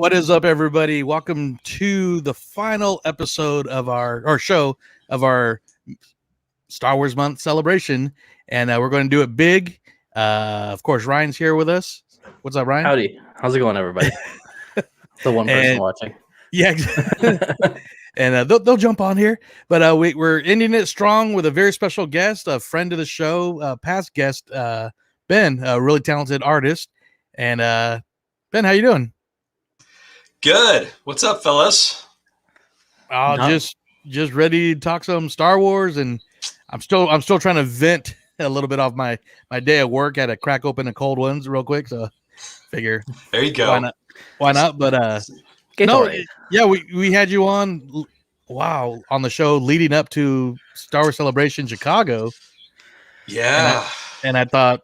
What is up, everybody? Welcome to the final episode of our show of our Star Wars Month celebration, and we're going to do it big. Of course, Ryan's here with us. What's up, Ryan? Howdy. How's it going, everybody? The one person watching. Yeah, and they'll jump on here, but we're ending it strong with a very special guest, a friend of the show, past guest, Ben, a really talented artist. And Ben, how you doing? Good. What's up, fellas? Just ready to talk some Star Wars, and I'm still trying to vent a little bit off my day at work. Had to crack open a cold ones real quick, so figure there you go. Why not? But yeah, we had you on. Wow, on the show leading up to Star Wars Celebration Chicago. Yeah, and I thought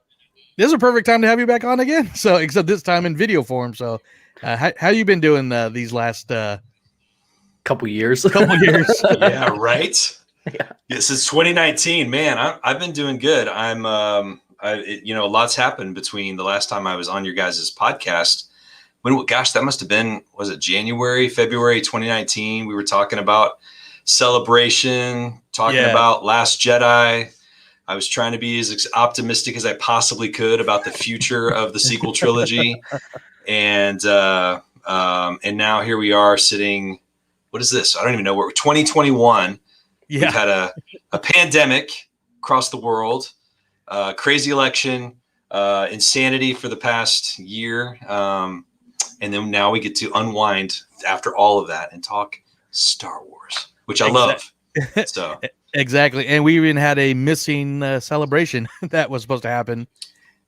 this is a perfect time to have you back on again. So except this time in video form. So. How you been doing these last couple years? Yeah, right. Yeah, since 2019, man, I've been doing good. A lot's happened between the last time I was on your guys' podcast. That must have been, was it February 2019? We were talking about Celebration, talking about Last Jedi. I was trying to be as optimistic as I possibly could about the future of the sequel trilogy. And now here we are sitting. What is this? I don't even know. We're 2021. Yeah. We've had a pandemic across the world, crazy election, insanity for the past year. And then now we get to unwind after all of that and talk Star Wars, which I love. So exactly. And we even had a missing celebration that was supposed to happen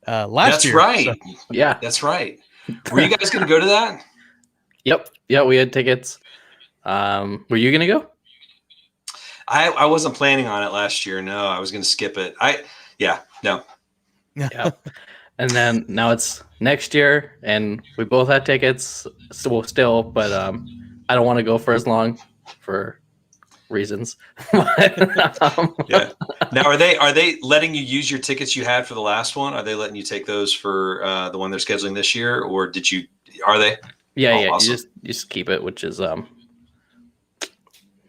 last year. That's right. So. Yeah, that's right. Were you guys going to go to that? Yep. Yeah, we had tickets. Were you going to go? I wasn't planning on it last year. No, I was going to skip it. No. Yeah. And then now it's next year, and we both had tickets still, but I don't want to go for as long for reasons. Yeah. Now, are they letting you use your tickets you had for the last one? Are they letting you take those for the one they're scheduling this year, or are they? Yeah, awesome. You just keep it, which is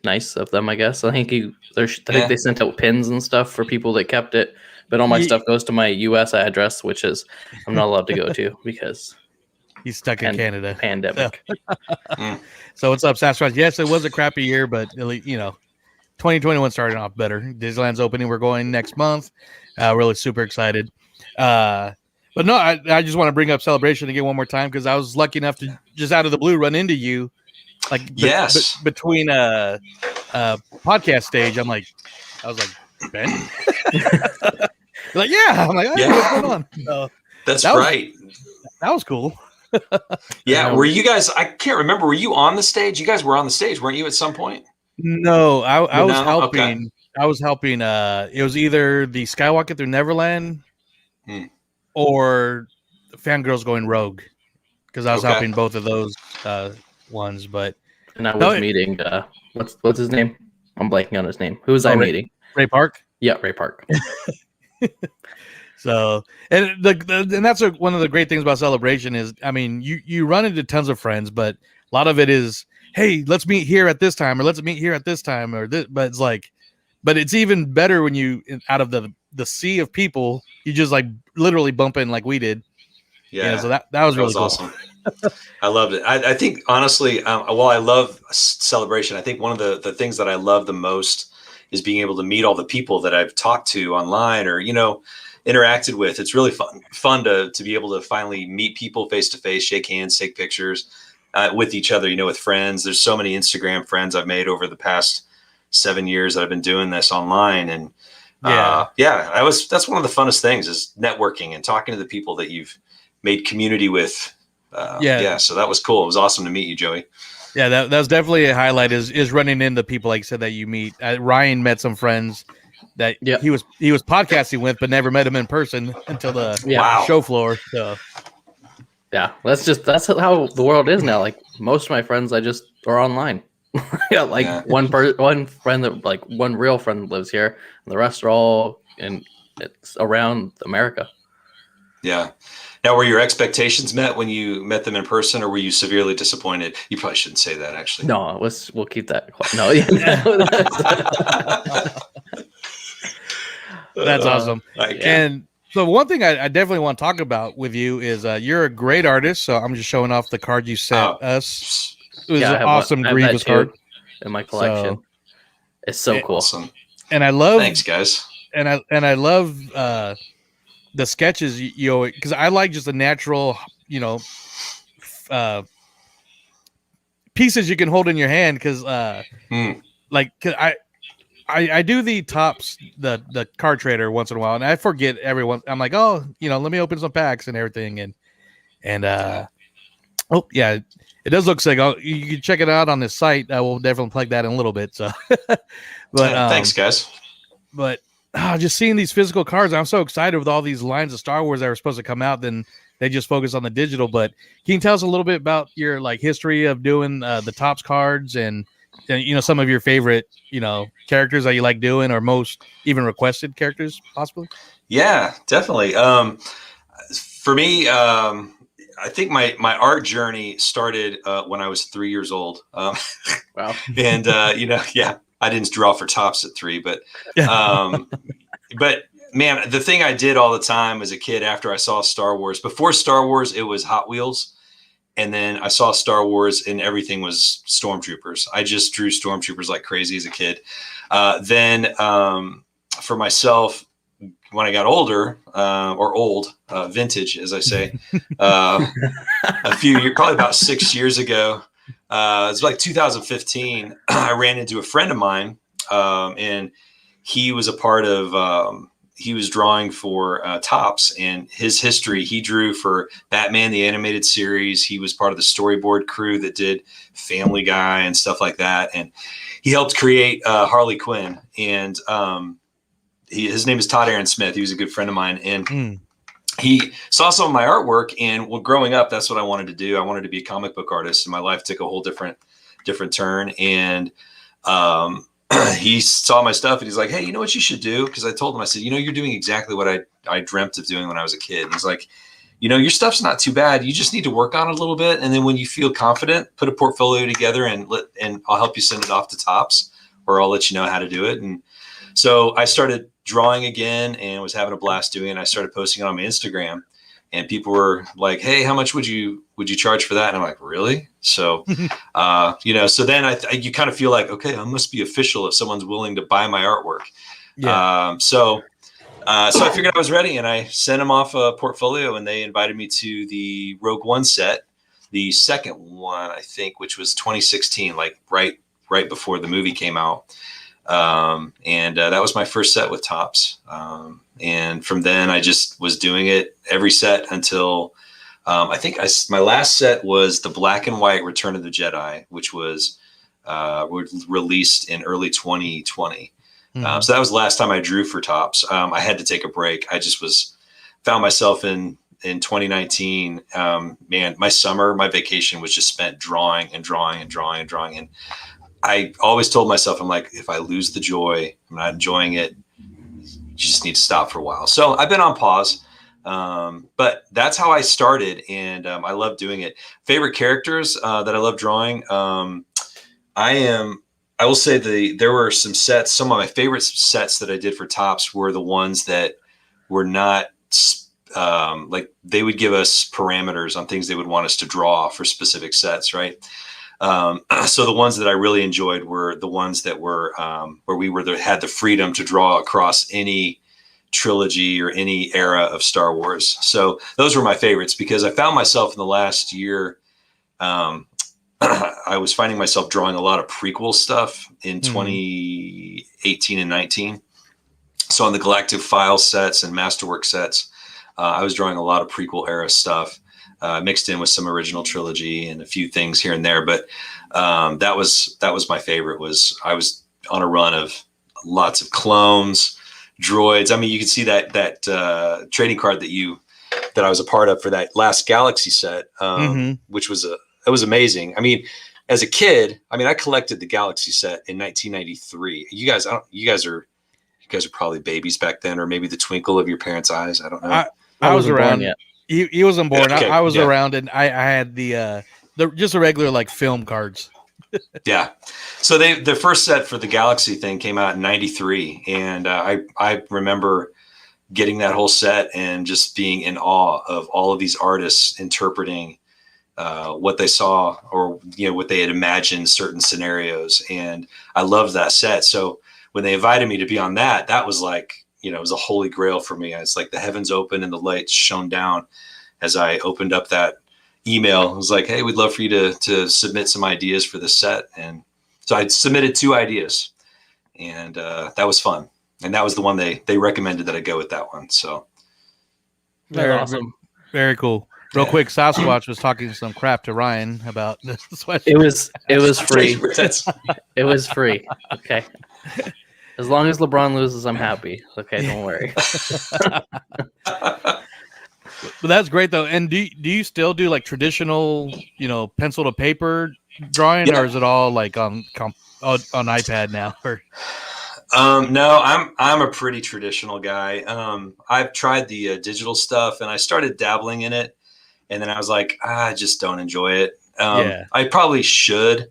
nice of them, I guess. I think they sent out pins and stuff for people that kept it, but all my stuff goes to my US address, which is I'm not allowed to go to because he's stuck in Canada. Pandemic. So what's up, Sasquatch? Yes, it was a crappy year, but 2021 started off better. Disneyland's opening. We're going next month. Really super excited. But no, I just want to bring up Celebration again one more time because I was lucky enough to just out of the blue run into you, like between podcast stage. I was like, Ben. Like, yeah. I'm like, hey, what's going on? So, that's right. That was cool. Yeah, were you guys? I can't remember. Were you on the stage? You guys were on the stage, weren't you? At some point? No, I was helping. Okay. I was helping. It was either the Skywalker through Neverland, or Fangirls Going Rogue, because I was helping both of those ones. But and I was meeting. What's his name? I'm blanking on his name. Who was I meeting? Ray Park. Yeah, Ray Park. So, and that's one of the great things about Celebration is, I mean, you run into tons of friends, but a lot of it is, hey, let's meet here at this time, or let's meet here at this time, or this. But it's even better when you, out of the sea of people, you just like literally bump in like we did. Yeah. So that was really cool. Awesome. I loved it. I think honestly, while I love Celebration, I think one of the things that I love the most is being able to meet all the people that I've talked to online or, interacted with. It's really fun to be able to finally meet people face to face, shake hands, take pictures with each other, with friends. There's so many Instagram friends I've made over the past 7 years that I've been doing this online. And that's one of the funnest things is networking and talking to the people that you've made community with. So that was cool. It was awesome to meet you, Joey. Yeah, that was definitely a highlight is running into people like you said that you meet. Ryan met some friends that he was podcasting with, but never met him in person until the show floor. So yeah, that's how the world is now. Like most of my friends, I just are online. One friend that like one real friend lives here, and the rest are all it's around America. Yeah. Now, were your expectations met when you met them in person, or were you severely disappointed? You probably shouldn't say that, actually. No, we'll keep that quiet. No, yeah. That's awesome. Like, And so one thing I definitely want to talk about with you is you're a great artist. So I'm just showing off the card you sent us. It was I an have awesome I have that Grievous too card in my collection. So, it's so cool. Awesome. And I love Thanks, guys. And I love the sketches you because I like just the natural, pieces you can hold in your hand because like 'cause I do the tops the card trader once in a while and I forget everyone. I'm like, oh, let me open some packs and everything and oh yeah, it does look sick. You can check it out on this site. I will definitely plug that in a little bit. So, but thanks, guys. But just seeing these physical cards, I'm so excited with all these lines of Star Wars that were supposed to come out. Then they just focus on the digital. But can you tell us a little bit about your history of doing the Topps cards and some of your favorite characters that you like doing or most even requested characters possibly? Yeah, definitely. For me, I think my art journey started when I was 3 years old. Wow. And yeah. I didn't draw for Topps at 3, but man, the thing I did all the time as a kid after I saw Star Wars, before Star Wars, it was Hot Wheels. And then I saw Star Wars and everything was Stormtroopers. I just drew Stormtroopers like crazy as a kid. Then for myself, when I got older or old, vintage, as I say, probably about 6 years ago, it's like 2015. I ran into a friend of mine, and he was a part of. He was drawing for Topps, and his history. He drew for Batman the Animated Series. He was part of the storyboard crew that did Family Guy and stuff like that, and he helped create Harley Quinn. And his name is Todd Aaron Smith. He was a good friend of mine, and. He saw some of my artwork, and growing up, that's what I wanted to do. I wanted to be a comic book artist, and my life took a whole different turn. And he saw my stuff, and he's like, "Hey, you know what you should do?" Because I told him, I said, "You're doing exactly what I dreamt of doing when I was a kid." And he's like, "Your stuff's not too bad. You just need to work on it a little bit, and then when you feel confident, put a portfolio together, and I'll help you send it off to Topps, or I'll let you know how to do it." And so I started drawing again and was having a blast doing it. I started posting it on my Instagram, and people were like, "Hey, how much would you charge for that?" And I'm like, "Really?" So, so then you kind of feel like, okay, I must be official if someone's willing to buy my artwork. Yeah. So I figured I was ready, and I sent them off a portfolio, and they invited me to the Rogue One set, the second one, I think, which was 2016, like right before the movie came out. And that was my first set with Topps. And from then I just was doing it every set until, I think my last set was the black and white Return of the Jedi, which was, released in early 2020. So that was the last time I drew for Topps. I had to take a break. I just found myself in 2019, man, my vacation was just spent drawing and drawing and drawing and drawing. And I always told myself, I'm like, if I lose the joy, I'm not enjoying it, you just need to stop for a while. So I've been on pause, but that's how I started. And I love doing it. Favorite characters that I love drawing. I will say there were some sets. Some of my favorite sets that I did for Topps were the ones that were not like they would give us parameters on things they would want us to draw for specific sets, right? So the ones that I really enjoyed were the ones that were where we had the freedom to draw across any trilogy or any era of Star Wars. So those were my favorites because I found myself in the last year. I was finding myself drawing a lot of prequel stuff in 2018 and 19. So on the Galactic File sets and Masterwork sets, I was drawing a lot of prequel era stuff. Mixed in with some original trilogy and a few things here and there. But that was my favorite. I was on a run of lots of clones, droids. I mean, you can see that trading card that I was a part of for that last Galaxy set, which was it was amazing. I mean, as a kid, I collected the Galaxy set in 1993. You guys are probably babies back then, or maybe the twinkle of your parents' eyes. I don't know. I was wasn't born around. yet. He wasn't born. Okay, I was yeah. around, and I had the just a regular like film cards. Yeah. So the first set for the Galaxy thing came out in '93, and I remember getting that whole set and just being in awe of all of these artists interpreting what they saw, or what they had imagined certain scenarios, and I loved that set. So when they invited me to be on that was like, it was a holy grail for me. It's like the heavens opened and the lights shone down as I opened up that email. It was like, hey, we'd love for you to submit some ideas for this set. And so I submitted 2 ideas, and that was fun. And that was the one they recommended that I go with that one. So That's awesome. Very cool. Real quick, Sasquatch was talking some crap to Ryan about the sweatshirt. It was free. It was free. Okay. As long as LeBron loses, I'm happy. Okay, don't worry. But that's great though. And do you still do like traditional, pencil to paper drawing, or is it all like on iPad now? Or no, I'm a pretty traditional guy. I've tried the digital stuff, and I started dabbling in it, and then I was like, I just don't enjoy it. I probably should,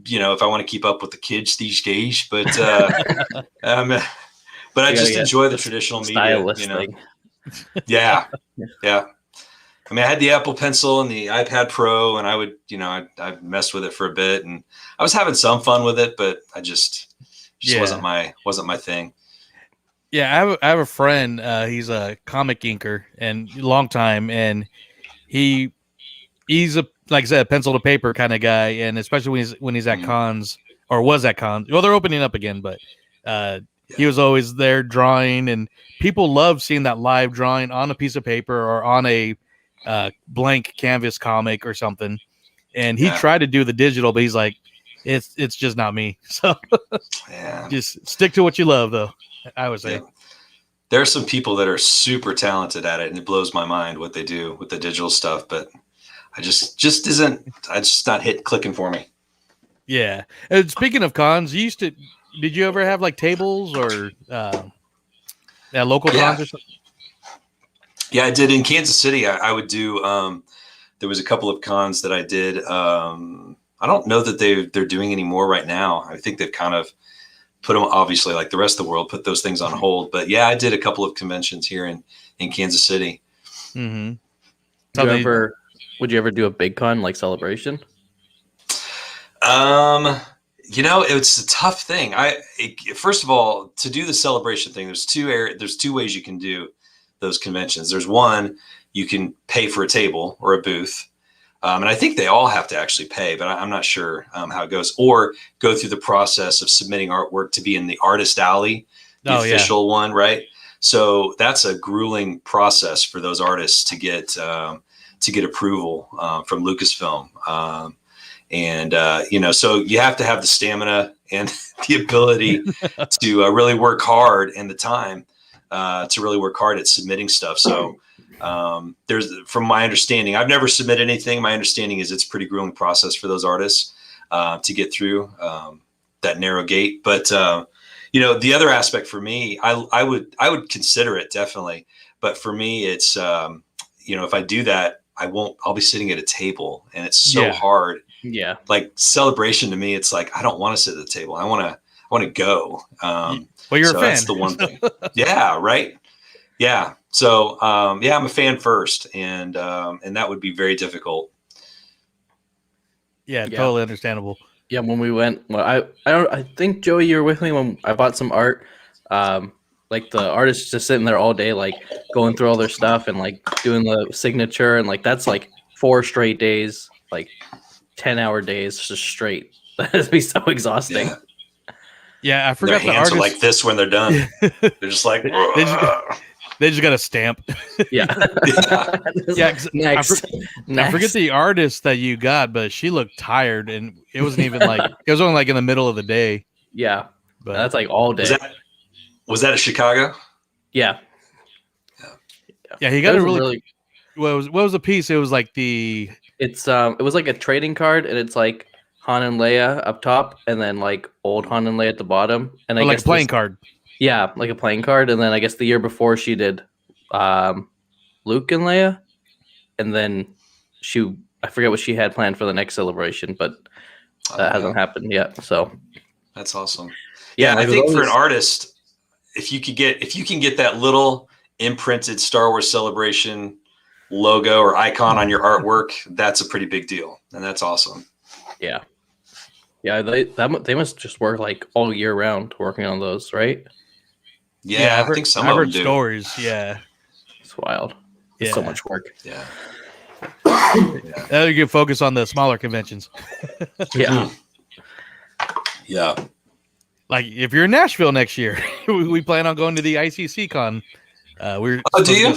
if I want to keep up with the kids these days, but but I just enjoy the traditional media. Thing. Yeah. I mean, I had the Apple Pencil and the iPad Pro, and I would, I messed with it for a bit, and I was having some fun with it, but I just wasn't my thing. Yeah, I have a friend. He's a comic inker and long time, and he's a, like I said, pencil to paper kind of guy, and especially when he's at cons, or was at cons. Well, they're opening up again, but he was always there drawing, and people love seeing that live drawing on a piece of paper or on a blank canvas comic or something. And he tried to do the digital, but he's like, it's just not me. So just stick to what you love, though. I would say. Yeah. There are some people that are super talented at it, and it blows my mind what they do with the digital stuff, but I just not clicking for me. Yeah. And speaking of cons, did you ever have like tables or local cons or something? Yeah, I did in Kansas City. I would do. There was a couple of cons that I did. I don't know that they're doing any more right now. I think they've kind of put them, obviously, like the rest of the world, put those things on hold. But yeah, I did a couple of conventions here in Kansas City. Mm-hmm. Would you ever do a big con like Celebration? It's a tough thing. First of all, to do the Celebration thing, there's two ways you can do those conventions. There's one, you can pay for a table or a booth. And I think they all have to actually pay, but I'm not sure how it goes, or go through the process of submitting artwork to be in the artist alley, the official one. Right. So that's a grueling process for those artists to get approval from Lucasfilm. So you have to have the stamina and the ability to really work hard, and the time to really work hard at submitting stuff. So from my understanding, I've never submitted anything. My understanding is it's a pretty grueling process for those artists to get through that narrow gate. But the other aspect for me, I would consider it definitely. But for me, it's if I do that, I'll be sitting at a table, and it's so hard. Yeah. Like Celebration to me, it's like, I don't want to sit at the table. I want to go. Well, you're a fan. That's the one thing. Yeah. Right. Yeah. So, I'm a fan first, and that would be very difficult. Yeah. Totally understandable. Yeah. When we went, I think Joey, you were with me when I bought some art. Like the artists just sitting there all day, like going through all their stuff and like doing the signature. And like, that's like 4 straight days, like 10-hour days, just straight. That'd be so exhausting. Yeah. I forgot their hands are like this when they're done. They're just like, they just got a stamp. Yeah. Next. I forget the artist that you got, but she looked tired, and it wasn't even like, it was only like in the middle of the day. Yeah. But that's like all day. Was that at Chicago? Yeah. Yeah, he got a really what was the piece? It was like it was like a trading card, and it's like Han and Leia up top, and then like old Han and Leia at the bottom, and I like guess a playing card. Yeah, like a playing card, and then I guess the year before she did Luke and Leia, and then I forget what she had planned for the next celebration, but that hasn't happened yet. So that's awesome. Yeah, I think for an artist, if you can get that little imprinted Star Wars Celebration logo or icon on your artwork, that's a pretty big deal, and that's awesome. Yeah, they must just work like all year round working on those, right? Yeah, I think some I've of them heard do. stories. Yeah, it's wild. It's so much work. Yeah. Now you can focus on the smaller conventions. Yeah. Yeah. Like if you're in Nashville next year, we plan on going to the ICC con. Do you?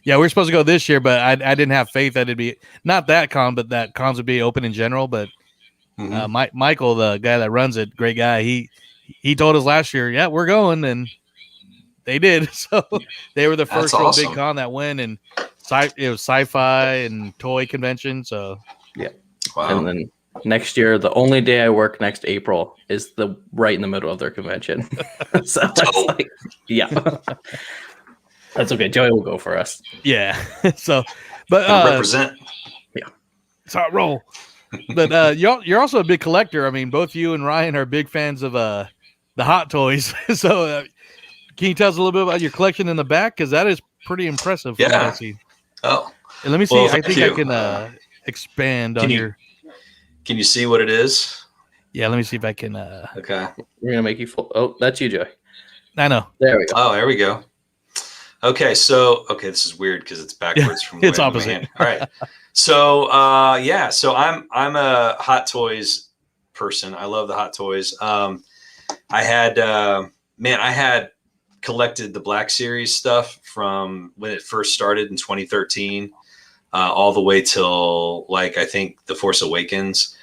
Yeah, we're supposed to go this year, but I didn't have faith that it'd be not that con, but that cons would be open in general. But Michael, the guy that runs it, great guy. He told us last year, yeah, we're going, and they did. So they were the first real big con that went, and it was sci-fi and toy convention. So yeah, wow. And then next year, the only day I work next April is right in the middle of their convention. So that's like, yeah, that's okay. Joey will go for us. Yeah. So, but represent. Yeah, it's hot roll. But you're also a big collector. I mean, both you and Ryan are big fans of the hot toys. So, can you tell us a little bit about your collection in the back? Because that is pretty impressive. Yeah. Oh, and let me see. Well, I think I can expand on your. Can you see what it is? Yeah, let me see if I can. Okay. We're gonna make you full. Oh, that's you, Joey. I know. There we go. Oh, there we go. Okay, so this is weird because it's backwards from. It's opposite. All right. So so I'm a Hot Toys person. I love the Hot Toys. I had collected the Black Series stuff from when it first started in 2013, all the way till like I think The Force Awakens,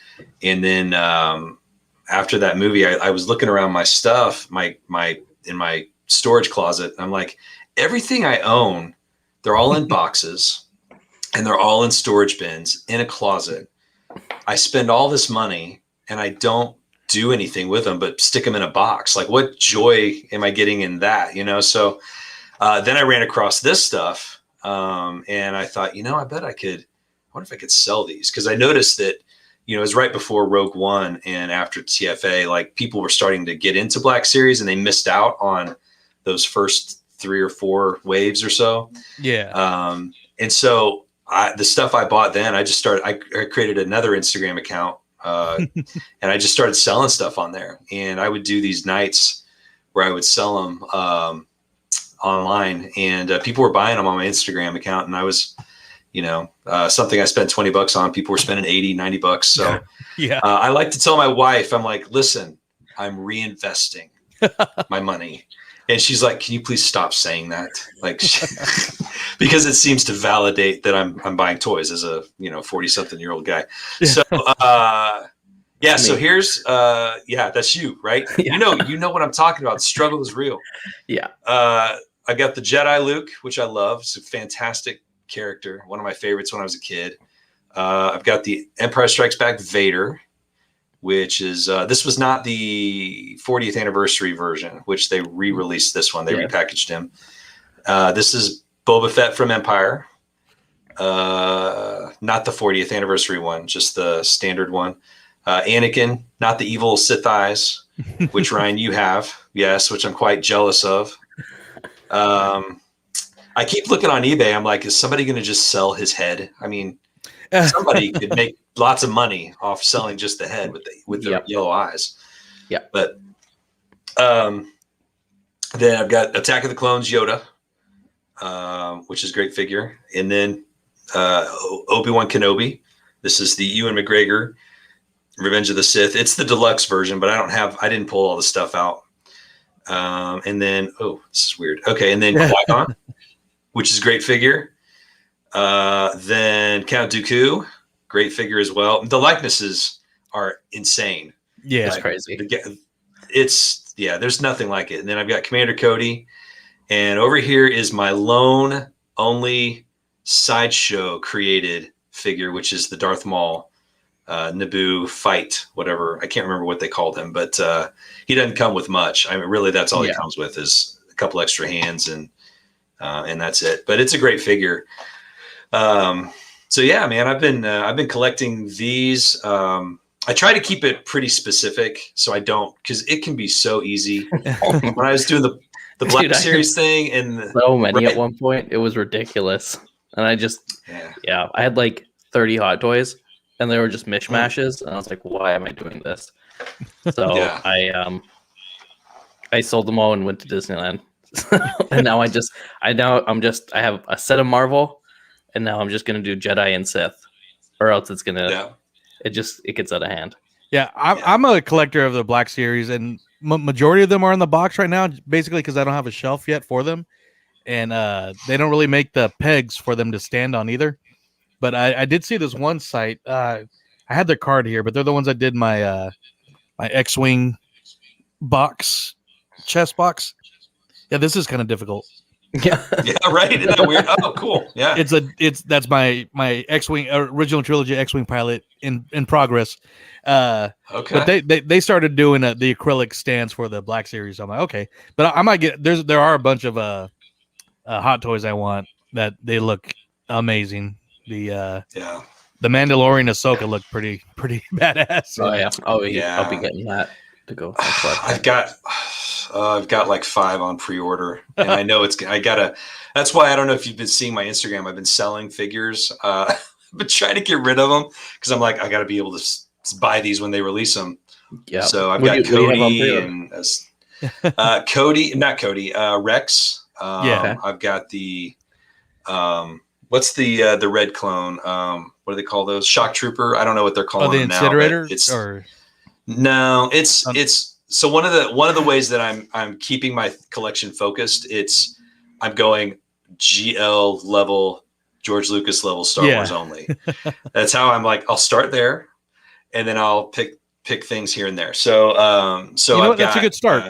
and then after that movie, I was looking around my stuff, in my storage closet. I'm like, everything I own, they're all in boxes. And they're all in storage bins in a closet. I spend all this money and I don't do anything with them but stick them in a box. Like, what joy am I getting in that? So then I ran across this stuff and I thought, I wonder if I could sell these, because I noticed that, it was right before Rogue One and after TFA, like people were starting to get into Black Series and they missed out on those first 3 or 4 waves or so. Yeah. And so the stuff I bought then, I created another Instagram account and I just started selling stuff on there. And I would do these nights where I would sell them online, and people were buying them on my Instagram account. And I was, something I spent $20 on, people were spending $80, $90. So yeah, I like to tell my wife, I'm like, listen, I'm reinvesting my money. And she's like, can you please stop saying that? Like, because it seems to validate that I'm buying toys as a, 40-something-year-old guy. So, so here's, that's you, right? Yeah. You know what I'm talking about. The struggle is real. Yeah. I got the Jedi Luke, which I love. It's a fantastic character. One of my favorites when I was a kid. I've got the Empire Strikes Back Vader, which is this was not the 40th anniversary version, which they re-released this one. They repackaged him. This is Boba Fett from Empire. Not the 40th anniversary one, just the standard one. Anakin, not the evil Sith eyes, which Ryan, you have. Yes, which I'm quite jealous of. I keep looking on eBay. I'm like, is somebody going to just sell his head? I mean, somebody could make lots of money off selling just the head with the yellow eyes. Yeah. But then I've got Attack of the Clones Yoda, which is a great figure. And then Obi-Wan Kenobi. This is the Ewan McGregor Revenge of the Sith. It's the deluxe version, but I didn't pull all the stuff out. And then, this is weird. Okay. And then Qui-Gon, which is a great figure. Then Count Dooku, great figure as well. The likenesses are insane. Yeah, it's crazy. There's nothing like it. And then I've got Commander Cody, and over here is my lone only Sideshow created figure, which is the Darth Maul Naboo fight, whatever. I can't remember what they called him, but he doesn't come with much. I mean, really, that's all he comes with is a couple extra hands and and that's it. But it's a great figure. So yeah, man, I've been collecting these. I try to keep it pretty specific, so I don't, because it can be so easy. When I was doing the Black Series thing, and so many at one point, it was ridiculous. And I just, I had like 30 Hot Toys, and they were just mishmashes, and I was like, why am I doing this? So I sold them all and went to Disneyland. And now I have a set of Marvel, and now I'm just gonna do Jedi and Sith, or else it's gonna it gets out of hand. Yeah, I'm a collector of the Black Series, and majority of them are in the box right now, basically because I don't have a shelf yet for them, and they don't really make the pegs for them to stand on either. But I did see this one site. I had their card here, but they're the ones that did my my X-wing box, chest box. Yeah, this is kind of difficult. Yeah, right. Isn't that weird? Oh, cool. Yeah, that's my X-wing original trilogy X-wing pilot in progress. Okay, but they started doing the acrylic stands for the Black Series. So I'm like, okay, but I might get there are a bunch of Hot Toys I want that they look amazing. The Mandalorian Ahsoka looked pretty badass. Oh yeah, I'll be getting that to go. I've got like 5 on pre-order, and I know that's why I don't know if you've been seeing my Instagram. I've been selling figures. I've been trying to get rid of them because I'm like, I got to be able to buy these when they release them. Yeah. So I've got Cody and Rex. I've got the what's the red clone? What do they call those? Shock Trooper. I don't know what they're calling the them incinerator. Now. It's so one of the ways that I'm keeping my collection focused. I'm going GL level, George Lucas level Star Wars only. That's how I'm like. I'll start there, and then I'll pick things here and there. So that's a good start.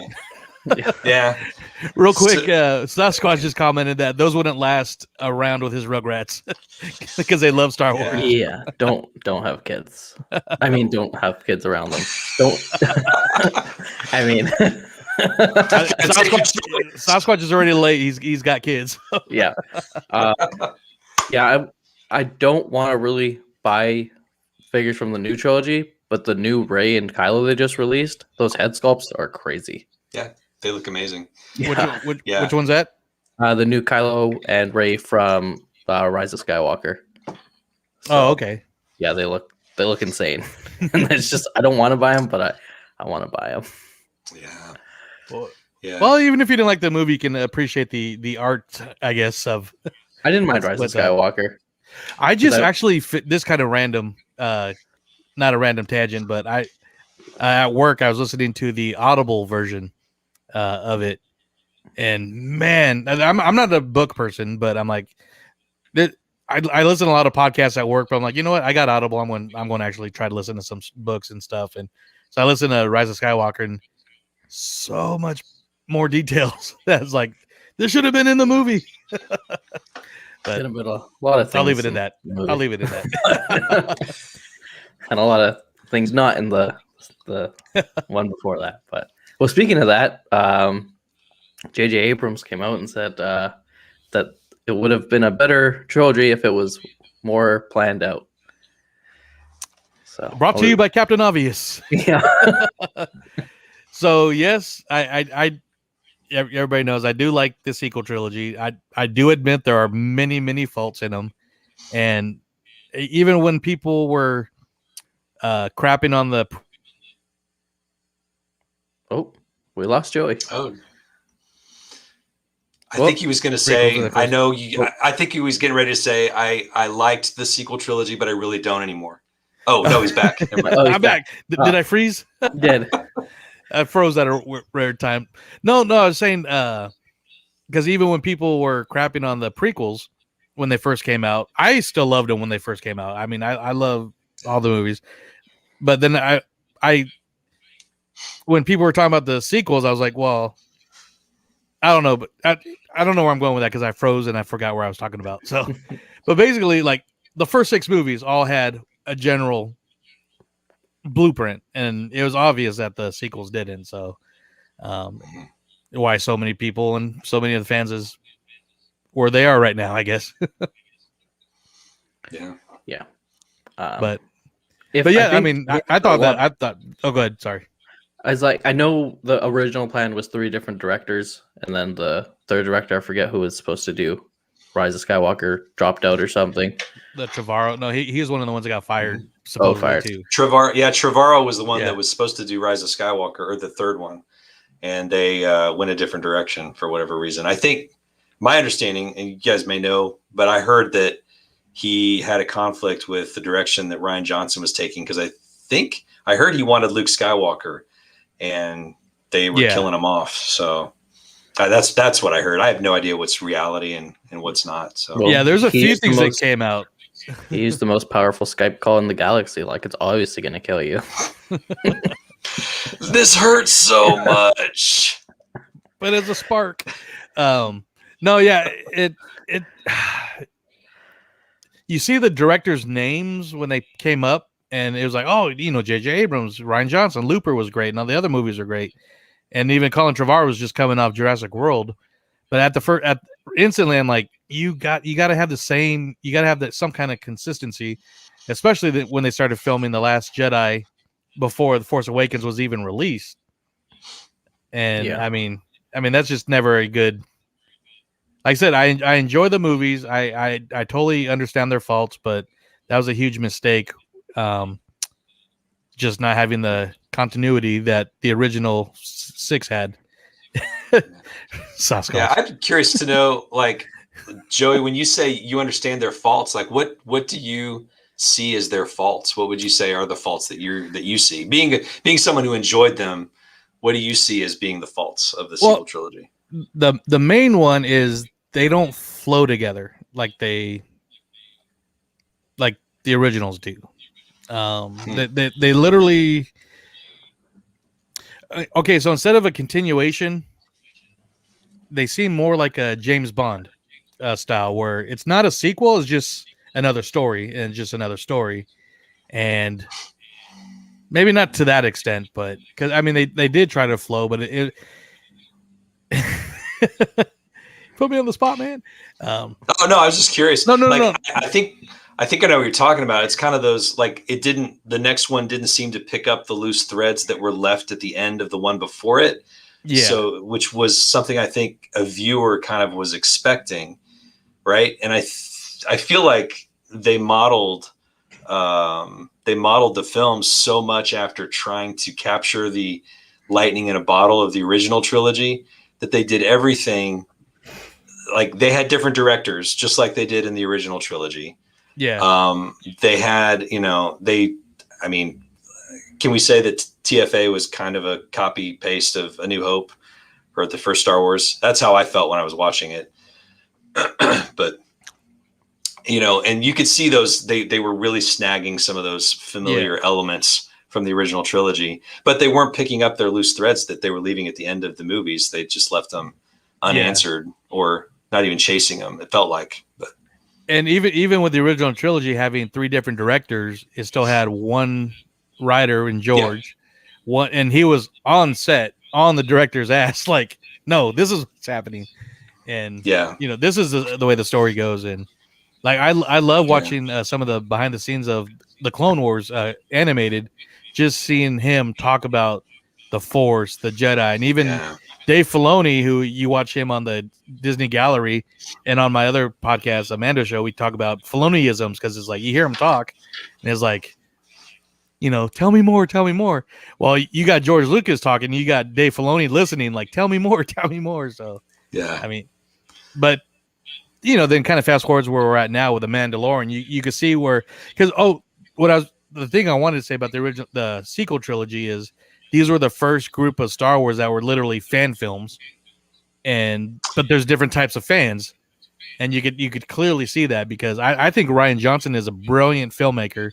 Yeah. Real quick, Sasquatch just commented that those wouldn't last around with his Rugrats because they love Star Wars. Yeah, don't have kids. I mean, don't have kids around them. Don't. I mean, Sasquatch is already late. He's got kids. Yeah. I don't want to really buy figures from the new trilogy, but the new Rey and Kylo they just released, those head sculpts are crazy. Yeah. They look amazing. Yeah. Which one's that? The new Kylo and Rey from Rise of Skywalker. So, okay. Yeah, they look insane. And it's just I don't want to buy them, but I want to buy them. Yeah. Well, even if you didn't like the movie, you can appreciate the art, I guess. I didn't mind Rise of Skywalker. I just actually this kind of random, not a random tangent, but at work I was listening to the Audible version of it, and man, I'm not a book person, but I'm like, I listen to a lot of podcasts at work, but I'm like, you know what, I got Audible. I'm going to actually try to listen to some books and stuff, and so I listened to Rise of Skywalker, and so much more details. That's like this should have been in the movie. But a lot of things. I'll leave it in that. And a lot of things not in the one before that, but. Well, speaking of that, J.J. Abrams came out and said that it would have been a better trilogy if it was more planned out. So brought to you by Captain Obvious. Yeah. So yes, I everybody knows I do like the sequel trilogy. I do admit there are many faults in them, and even when people were crapping on the. Oh, we lost Joey. Oh, I think he was going to say, I know you, I think he was getting ready to say, I liked the sequel trilogy, but I really don't anymore. Oh, no, he's back. I'm back. Did I freeze? Did. I froze at a rare time. No, I was saying, because even when people were crapping on the prequels when they first came out, I still loved them when they first came out. I mean, I love all the movies, but then I when people were talking about the sequels, I was like, well, I don't know, but I don't know where I'm going with that because I froze and I forgot where I was talking about. So, but basically, like the first 6 movies all had a general blueprint, and it was obvious that the sequels didn't. So, why so many people and so many of the fans where they are right now, I guess. Yeah. But if yeah, I think mean, with I thought one- that. I thought. Oh, go ahead. Sorry. I was like, I know the original plan was 3 different directors, and then the third director, I forget who was supposed to do Rise of Skywalker, dropped out or something. The Trevorrow. No, he was one of the ones that got fired. Mm-hmm. Supposedly Fired. too. Trevorrow was the one Yeah. that was supposed to do Rise of Skywalker, or the third one, and they went a different direction for whatever reason. I think my understanding, and you guys may know, but I heard that he had a conflict with the direction that Rian Johnson was taking, because I heard he wanted Luke Skywalker, and they were killing him off. So that's what I heard. I have no idea what's reality and what's not. So Well, there's a few he's the things that most- came out. He used the most powerful Skype call in the galaxy. Like, it's obviously going to kill you. this hurts so much. But as a spark. No, yeah, it you see the directors' names when they came up, and it was like, oh, J.J. Abrams, Rian Johnson, Looper was great, and all the other movies are great, and even Colin Trevorrow was just coming off Jurassic World. But instantly, I'm like, you got to have the same, you got to have some kind of consistency, especially when they started filming The Last Jedi before The Force Awakens was even released. And I mean that's just never a good. Like I said, I enjoy the movies. I totally understand their faults, but that was a huge mistake. Just not having the continuity that the original 6 had. Yeah, I'm curious to know, like, Joey, when you say you understand their faults, like what do you see as their faults? What would you say are the faults that you see? Being someone who enjoyed them, what do you see as being the faults of the sequel trilogy? The main one is they don't flow together like the originals do. They literally. Okay, so instead of a continuation, they seem more like a James Bond style, where it's not a sequel; it's just another story and just another story, and maybe not to that extent, but because I mean they did try to flow, but it put me on the spot, man. Oh no, I was just curious. No. I think I know what you're talking about. It's kind of those, like, the next one didn't seem to pick up the loose threads that were left at the end of the one before it. Yeah. So, which was something I think a viewer kind of was expecting, right? And I feel like they modeled the film so much after trying to capture the lightning in a bottle of the original trilogy that they did everything. Like, they had different directors, just like they did in the original trilogy. Yeah. They had, I mean, can we say that TFA was kind of a copy paste of A New Hope or the first Star Wars? That's how I felt when I was watching it. But, and you could see those, they were really snagging some of those familiar elements from the original trilogy, but they weren't picking up their loose threads that they were leaving at the end of the movies. They just left them unanswered or not even chasing them, it felt like. But and even with the original trilogy having 3 different directors, it still had one writer in George. One, and he was on set on the director's ass, like, no, this is what's happening. And this is the way the story goes. And like I love watching some of the behind the scenes of the Clone Wars animated, just seeing him talk about the Force, the Jedi, and even Dave Filoni, who you watch him on the Disney Gallery, and on my other podcast, Amanda Show, we talk about Filoniisms, because it's like you hear him talk, and it's like, tell me more, tell me more. Well, you got George Lucas talking, you got Dave Filoni listening, like, tell me more, tell me more. So I mean, but then kind of fast forwards where we're at now with the Mandalorian, you can see where, because the thing I wanted to say about the sequel trilogy is these were the first group of Star Wars that were literally fan films, but there's different types of fans, and you could clearly see that, because I think Rian Johnson is a brilliant filmmaker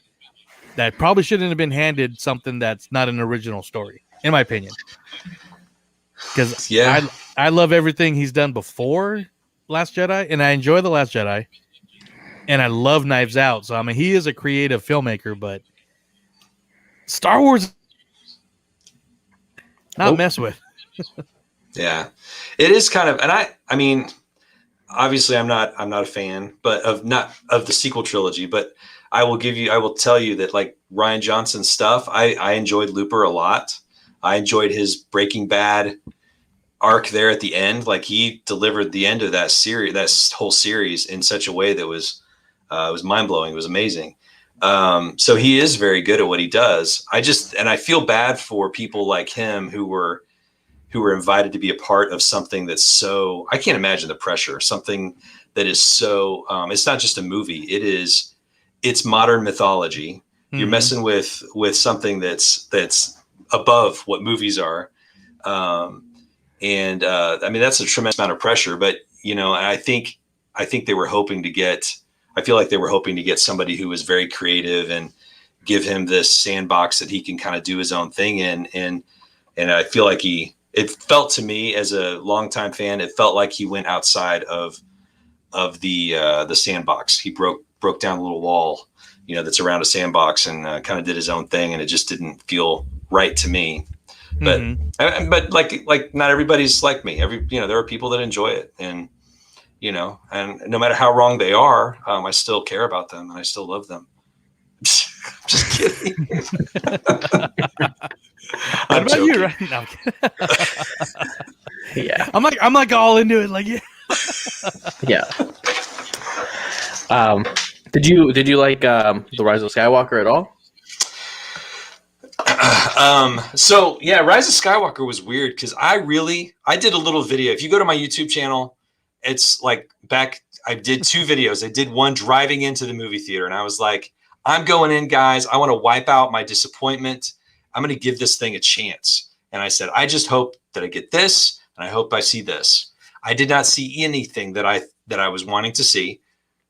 that probably shouldn't have been handed something that's not an original story, in my opinion. Because I love everything he's done before Last Jedi, and I enjoy The Last Jedi, and I love Knives Out. So I mean, he is a creative filmmaker, but Star Wars, not mess with. Yeah, it is kind of, and I mean, obviously I'm not a fan, but of the sequel trilogy, but I will tell you that like Rian Johnson's stuff, I enjoyed Looper a lot. I enjoyed his Breaking Bad arc there at the end. Like he delivered the end of that series, that whole series, in such a way that was mind blowing. It was amazing. So he is very good at what he does. I feel bad for people like him who were invited to be a part of something that's so, I can't imagine the pressure, something that is so, it's not just a movie. It's modern mythology. Mm-hmm. You're messing with something that's above what movies are. I mean, that's a tremendous amount of pressure, but I think they were hoping to get, I feel like they were hoping to get somebody who was very creative and give him this sandbox that he can kind of do his own thing in. And I feel like it felt to me as a longtime fan, it felt like he went outside of the sandbox. He broke down a little wall, that's around a sandbox, and kind of did his own thing. And it just didn't feel right to me. But, mm-hmm. But like not everybody's like me. There are people that enjoy it, and, and no matter how wrong they are, I still care about them and I still love them. Just kidding. What about you, right? No, yeah, I'm like all into it. Like, yeah, yeah. Did you like the Rise of Skywalker at all? So yeah, Rise of Skywalker was weird because I did a little video. If you go to my YouTube channel, it's like I did 2 videos. I did one driving into the movie theater, and I was like, I'm going in, guys. I want to wipe out my disappointment. I'm going to give this thing a chance. And I said, I just hope that I get this, and I hope I see this. I did not see anything that I was wanting to see,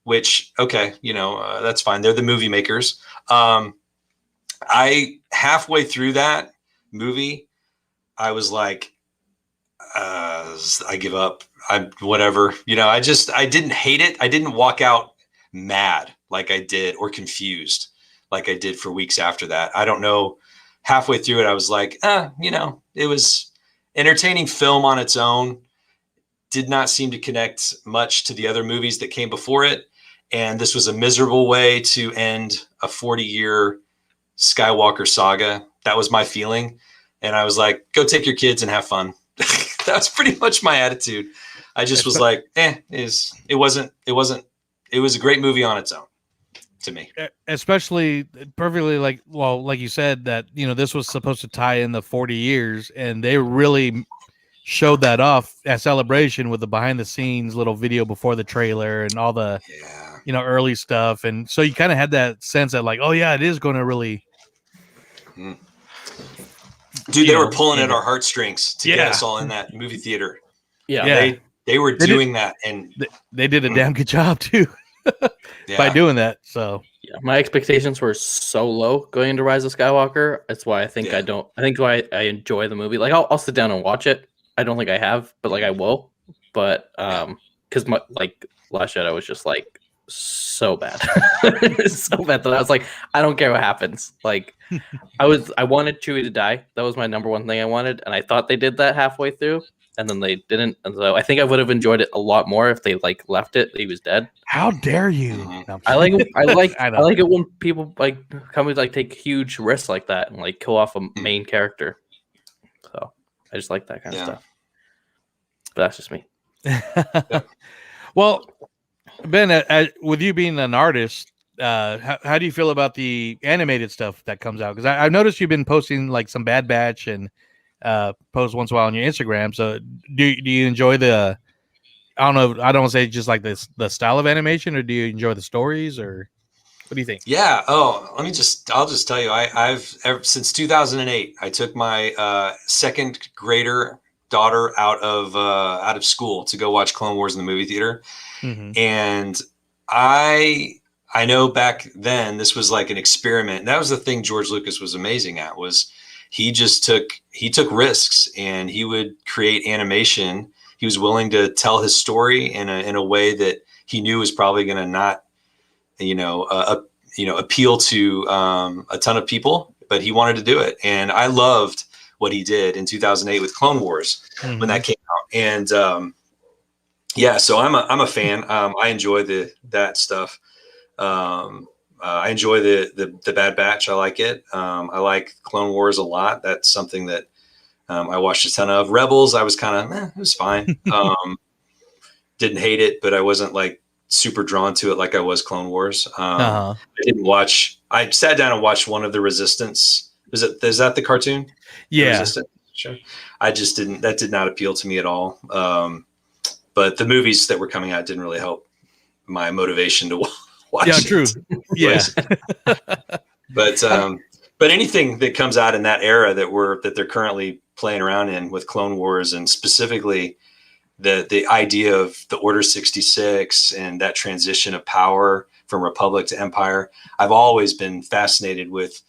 which, okay, that's fine. They're the movie makers. I halfway through that movie, I was like, I give up. Whatever. I didn't hate it. I didn't walk out mad like I did, or confused like I did for weeks after that. I don't know. Halfway through it, I was like, it was entertaining film on its own. Did not seem to connect much to the other movies that came before it. And this was a miserable way to end a 40-year Skywalker saga. That was my feeling. And I was like, go take your kids and have fun. That was pretty much my attitude. I just was like, it was a great movie on its own to me. Especially perfectly like you said, that, this was supposed to tie in the 40 years, and they really showed that off at Celebration with the behind the scenes little video before the trailer and all the, early stuff. And so you kind of had that sense that like, oh yeah, it is going to really. Dude, they were pulling at our heartstrings to get us all in that movie theater. Yeah. They were doing that, and they did a damn good job too by doing that. So yeah, my expectations were so low going into Rise of Skywalker. That's why I think why I enjoy the movie. Like I'll sit down and watch it. I don't think I have, but like I will. But because my Last Jedi was just like so bad, so bad that I was like, I don't care what happens. Like I wanted Chewie to die. That was my number one thing I wanted, and I thought they did that halfway through. And then they didn't, and so I think I would have enjoyed it a lot more if they left it. He was dead. How dare you? No, I like it when people companies take huge risks like that and kill off a main character. So I just like that kind of stuff. But that's just me. Well, Ben, with you being an artist, how do you feel about the animated stuff that comes out? Because I've noticed you've been posting some Bad Batch and post once in a while on your Instagram. So do you enjoy the, I don't know, I don't want to say just like this, the style of animation, or do you enjoy the stories, or what do you think? Yeah. Oh, I'll just tell you, I've since 2008, I took my second grader daughter out of school to go watch Clone Wars in the movie theater. Mm-hmm. And I know back then this was like an experiment. That was the thing George Lucas was amazing at, was he took risks, and he would create animation. He was willing to tell his story in a way that he knew was probably going to not, appeal to a ton of people, but he wanted to do it. And I loved what he did in 2008 with Clone Wars when that came out. And Yeah, so I'm a fan. I enjoy that stuff. I enjoy the Bad Batch. I like it. I like Clone Wars a lot. That's something that I watched a ton of. Rebels, I was kind of it was fine. Didn't hate it, but I wasn't like super drawn to it like I was Clone Wars. Uh-huh. I didn't watch. I sat down and watched one of the Resistance. Is that the cartoon? The Yeah. Resistance. Sure. I just didn't. That did not appeal to me at all. But the movies that were coming out didn't really help my motivation to watch. Yeah, it. true. Yeah. But anything that comes out in that era that they're currently playing around in with Clone Wars, and specifically the idea of the Order 66 and that transition of power from Republic to Empire, I've always been fascinated with.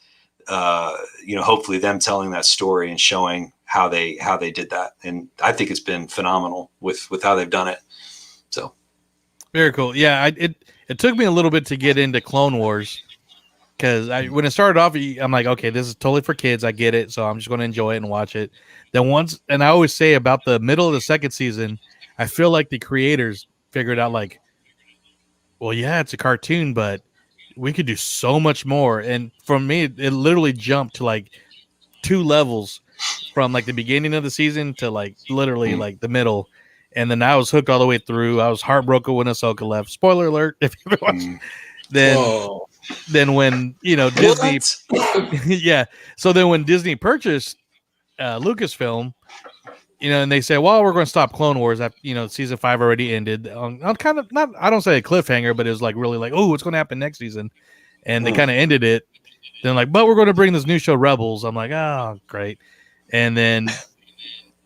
Hopefully them telling that story and showing how they did that, and I think it's been phenomenal with how they've done it. So very cool. Yeah, it took me a little bit to get into Clone Wars because when it started off, I'm like, okay, this is totally for kids. I get it, so I'm just going to enjoy it and watch it. Then and I always say about the middle of the second season, I feel like the creators figured out like, well, yeah, it's a cartoon, but we could do so much more. And for me, it literally jumped to like 2 levels from like the beginning of the season to like literally like the middle. And then I was hooked all the way through. I was heartbroken when Ahsoka left. Spoiler alert! If you ever watched, then when Disney, yeah. So then when Disney purchased Lucasfilm, and they say, well, we're going to stop Clone Wars. Season 5 already ended. On kind of not, I don't say a cliffhanger, but it was like really like, oh, what's going to happen next season? And they kind of ended it. Then like, but we're going to bring this new show, Rebels. I'm like, oh, great. And then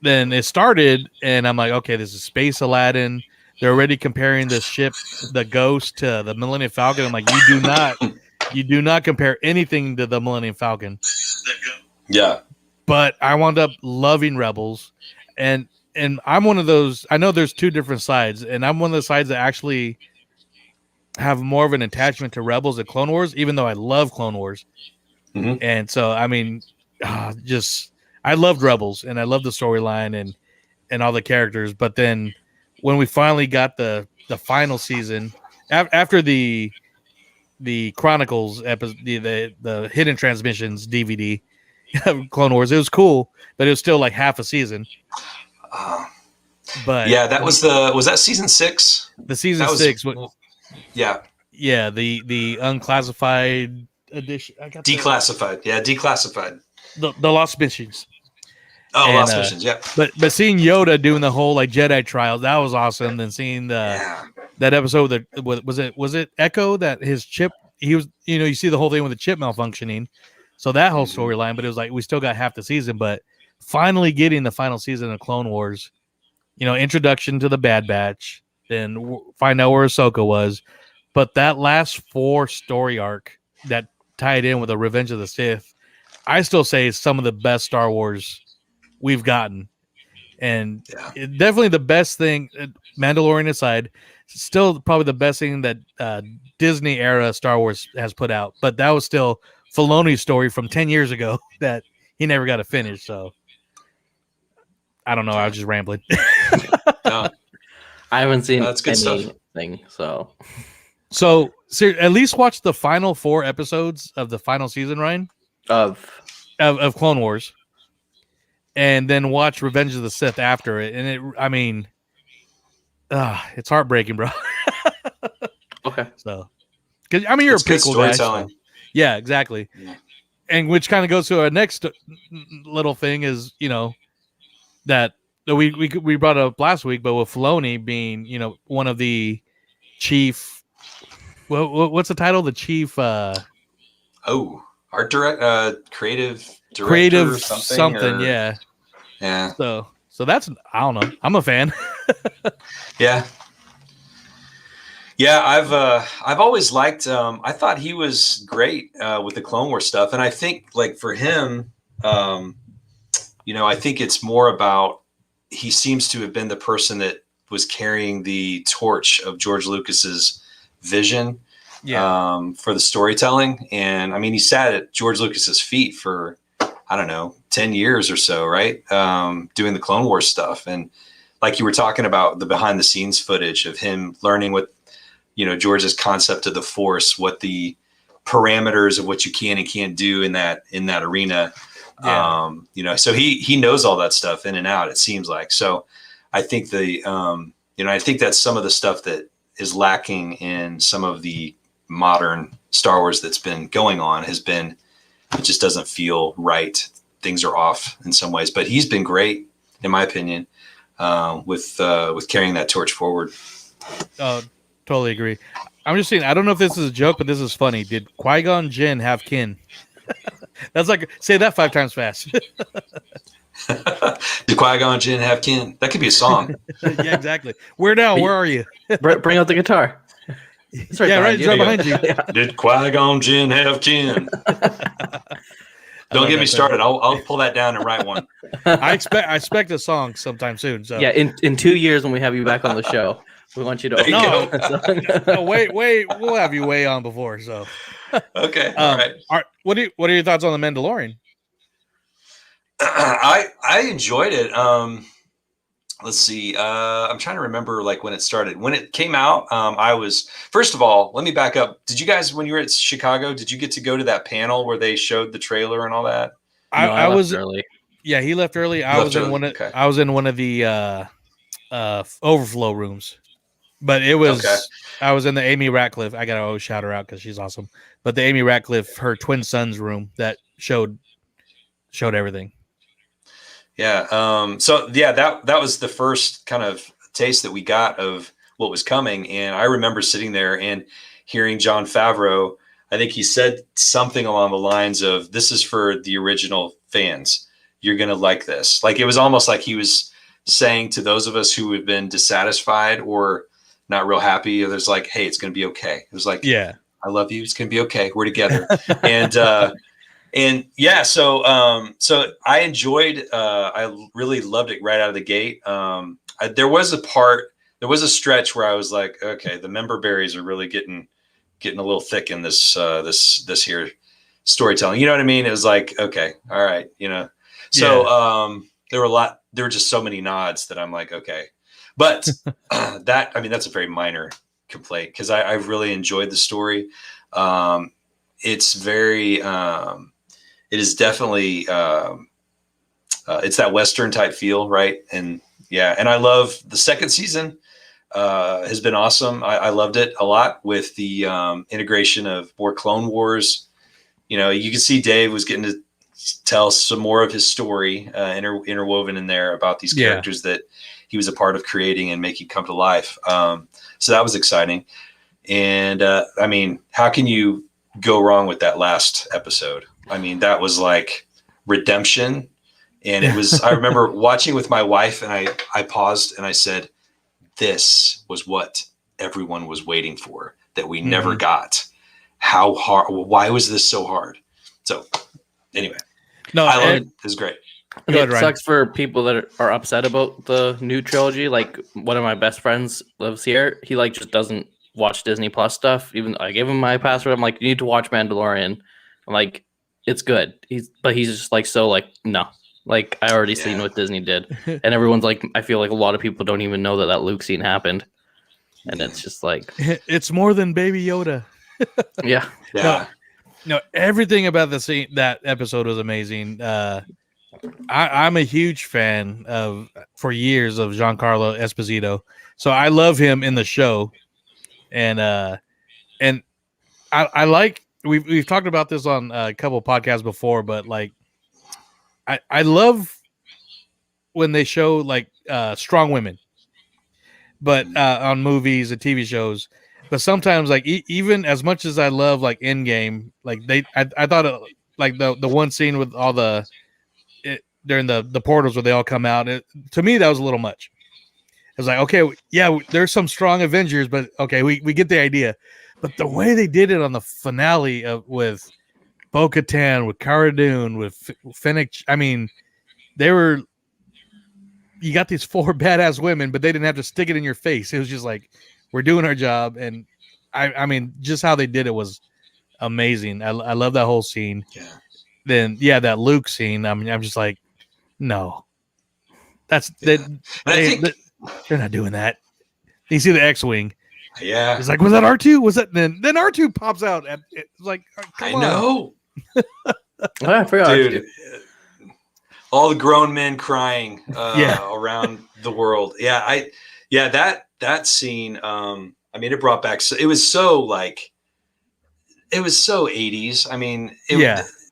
it started, and I'm like, okay, this is Space Aladdin. They're already comparing the ship, the Ghost, to the Millennium Falcon. I'm like, you do not compare anything to the Millennium Falcon. Yeah. But I wound up loving Rebels, and I'm one of those. I know there's 2 different sides, and I'm one of the sides that actually have more of an attachment to Rebels than Clone Wars, even though I love Clone Wars. Mm-hmm. And so, I mean, I loved Rebels, and I loved the storyline and all the characters. But then when we finally got the final season, after the Chronicles episode, the Hidden Transmissions DVD of Clone Wars, it was cool, but it was still like half a season. But yeah, that was that season 6? The season 6. Yeah. Yeah, the unclassified edition. Declassified. Yeah, declassified. The Lost Missions. Oh, Lost Missions, yeah. But seeing Yoda doing the whole like Jedi trials, that was awesome. Then seeing that episode that was it Echo, that his chip, he was, you see the whole thing with the chip malfunctioning. So that whole storyline, but it was like we still got half the season, but finally getting the final season of Clone Wars, introduction to the Bad Batch, then find out where Ahsoka was. But that last 4 story arc that tied in with the Revenge of the Sith, I still say is some of the best Star Wars we've gotten. And definitely the best thing, Mandalorian aside, still probably the best thing that Disney era Star Wars has put out. But that was still Filoni's story from 10 years ago that he never got to finish. So I don't know. I was just rambling. I haven't seen anything. Stuff. So at least watch the final 4 episodes of the final season, Ryan, of Clone Wars, and then watch Revenge of the Sith after it. And it's heartbreaking, bro. Okay. So, because you're a prequel guy. So. Yeah, exactly. Yeah. And which kind of goes to our next little thing is, that we brought up last week, but with Filoni being, one of the chief. Well, what's the title? The chief. Art creative director. Creative something. Yeah. Yeah. So that's, I don't know. I'm a fan. Yeah. Yeah, I've always liked. I thought he was great with the Clone Wars stuff, and I think like for him, I think it's more about he seems to have been the person that was carrying the torch of George Lucas's vision for the storytelling. And I mean, he sat at George Lucas's feet for, I don't know, 10 years or so, right? Doing the Clone Wars stuff. And like you were talking about the behind the scenes footage of him learning what, George's concept of the Force, what the parameters of what you can and can't do in that arena. Yeah. So he knows all that stuff in and out, it seems like. So I think I think that's some of the stuff that is lacking in some of the modern Star Wars that's been going on it just doesn't feel right. Things are off in some ways, but he's been great, in my opinion, with carrying that torch forward. Totally agree. I'm just saying, I don't know if this is a joke, but this is funny. Did Qui-Gon Jinn have kin? That's like, say that 5 times fast. Did Qui-Gon Jinn have kin? That could be a song. Yeah, exactly. Where are you? Bring out the guitar. It's right behind you. Yeah. Did Qui-Gon Jinn have kin? Don't get me started. I'll pull that down and write one. I expect a song sometime soon. So yeah, in 2 years when we have you back on the show, we want you to. No, wait, we'll have you way on before. So okay, all right. What are your thoughts on the Mandalorian? I enjoyed it. Let's see. I'm trying to remember when it started. When it came out, I was, first of all, let me back up. Did you guys, when you were at Chicago, did you get to go to that panel where they showed the trailer and all that? I was early. Yeah, he left early. I was in one of the overflow rooms. But it was I was in the Amy Ratcliffe. I gotta always shout her out because she's awesome. But the Amy Ratcliffe, her twin son's room that showed everything. Yeah. So yeah, that was the first kind of taste that we got of what was coming. And I remember sitting there and hearing Jon Favreau. I think he said something along the lines of, "This is for the original fans. You're gonna like this." Like, it was almost like he was saying to those of us who have been dissatisfied or not real happy, or there's like, "Hey, it's gonna be okay." It was like, "Yeah, I love you. It's gonna be okay. We're together." And yeah, so I enjoyed. I really loved it right out of the gate. There was a stretch where I was like, okay, the member berries are really getting a little thick in this here storytelling. You know what I mean? It was like, okay, all right, So there were just so many nods that I'm like, okay, but that's a very minor complaint because I really enjoyed the story. It's very. It is definitely it's that Western type feel, right? And yeah, and I love the second season. Has been awesome. I loved it a lot with the integration of more Clone Wars. You can see Dave was getting to tell some more of his story interwoven in there about these characters that he was a part of creating and making come to life. So that was exciting. And how can you go wrong with that last episode? That was like redemption. And it was, I remember watching with my wife and I paused and I said, this was what everyone was waiting for that we never got. How hard, why was this so hard? So anyway, I love it. It was great. It sucks for people that are upset about the new trilogy. Like, one of my best friends lives here. He just doesn't watch Disney Plus stuff. Even I gave him my password. I'm like, you need to watch Mandalorian. I'm like, it's good. He's just no. Like, I already seen what Disney did. And everyone's like, I feel like a lot of people don't even know that Luke scene happened. And it's just like, it's more than Baby Yoda. Yeah. No, everything about the scene, that episode was amazing. I'm a huge fan for years of Giancarlo Esposito. So I love him in the show. And I like, we've talked about this on a couple of podcasts before, but I love when they show strong women, but on movies and TV shows. But sometimes even as much as I love Endgame, I thought the one scene with all during the portals where they all come out, to me that was a little much. It was like, okay, yeah, there's some strong Avengers, but okay, we get the idea. But the way they did it on the finale with Bo-Katan, with Cara Dune, with Fennec, you got these 4 badass women, but they didn't have to stick it in your face. It was just like, we're doing our job. And just how they did it was amazing. I love that whole scene. Yeah. Then, that Luke scene, I'm just like, no. That's they're not doing that. You see the X-wing. Yeah, It's like, was that R2? Was that then R2 pops out at it's like, I know, I forgot, dude. All the grown men crying Yeah. around the world. That scene. I mean, it brought back. It was so like, it was so 80s. I mean,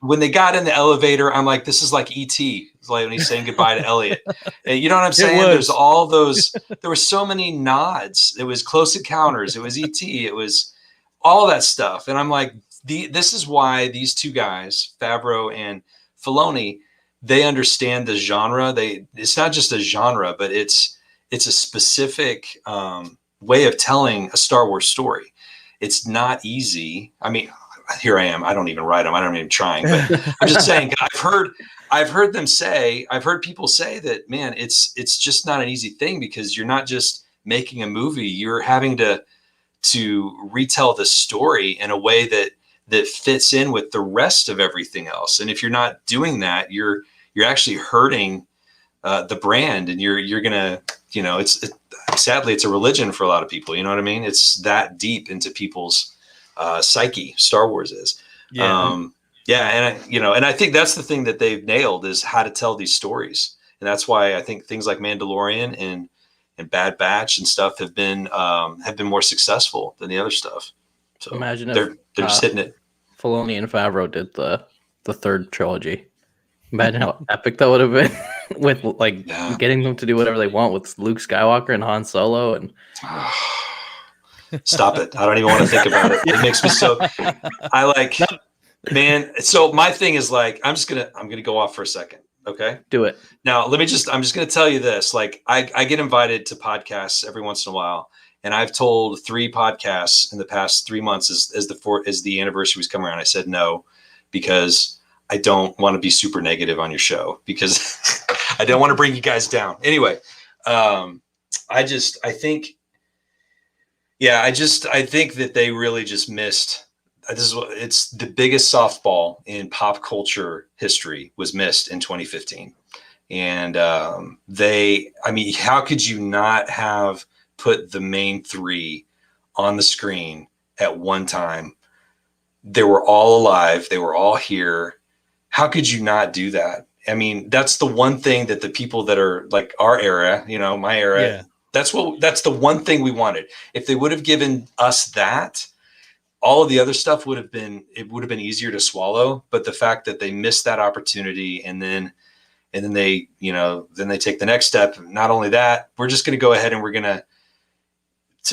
when they got in the elevator, I'm like, this is like E.T. It's like when he's saying goodbye to Elliot. And you know what I'm saying? There's all those. There were so many nods. It was Close Encounters. It was E.T. It was all that stuff. And I'm like, this is why these two guys, Favreau and Filoni, they understand the genre. It's not just a genre, but it's a specific way of telling a Star Wars story. It's not easy. I mean, here I am. I don't even write them. I don't even trying, but I'm just saying. I've heard them say. I've heard people say that, man, it's just not an easy thing because you're not just making a movie. You're having to retell the story in a way that fits in with the rest of everything else. And if you're not doing that, you're actually hurting the brand, and you're gonna, sadly, it's a religion for a lot of people. You know what I mean? It's that deep into people's psyche. Star Wars is. And I think that's the thing that they've nailed is how to tell these stories, and that's why I think things like Mandalorian and Bad Batch and stuff have been more successful than the other stuff. So imagine they're just hitting it. Filoni and Favreau did the third trilogy. Imagine how epic that would have been with getting them to do whatever they want with Luke Skywalker and Han Solo and Stop it. I don't even want to think about it. It makes me so man. So my thing is like, I'm going to go off for a second. Okay. Do it. Now, I'm just going to tell you this. Like I get invited to podcasts every once in a while. And I've told 3 podcasts in the past 3 months as the anniversary was coming around. I said no, because I don't want to be super negative on your show because I don't want to bring you guys down. Anyway, I think that they really just missed. It's the biggest softball in pop culture history was missed in 2015. And how could you not have put the main 3 on the screen at one time? They were all alive. They were all here. How could you not do that? I mean, that's the one thing that the people that are like our era, my era, that's the one thing we wanted. If they would have given us that, all of the other stuff would have been easier to swallow. But the fact that they missed that opportunity and then they, then they take the next step. Not only that, we're just going to go ahead and we're going to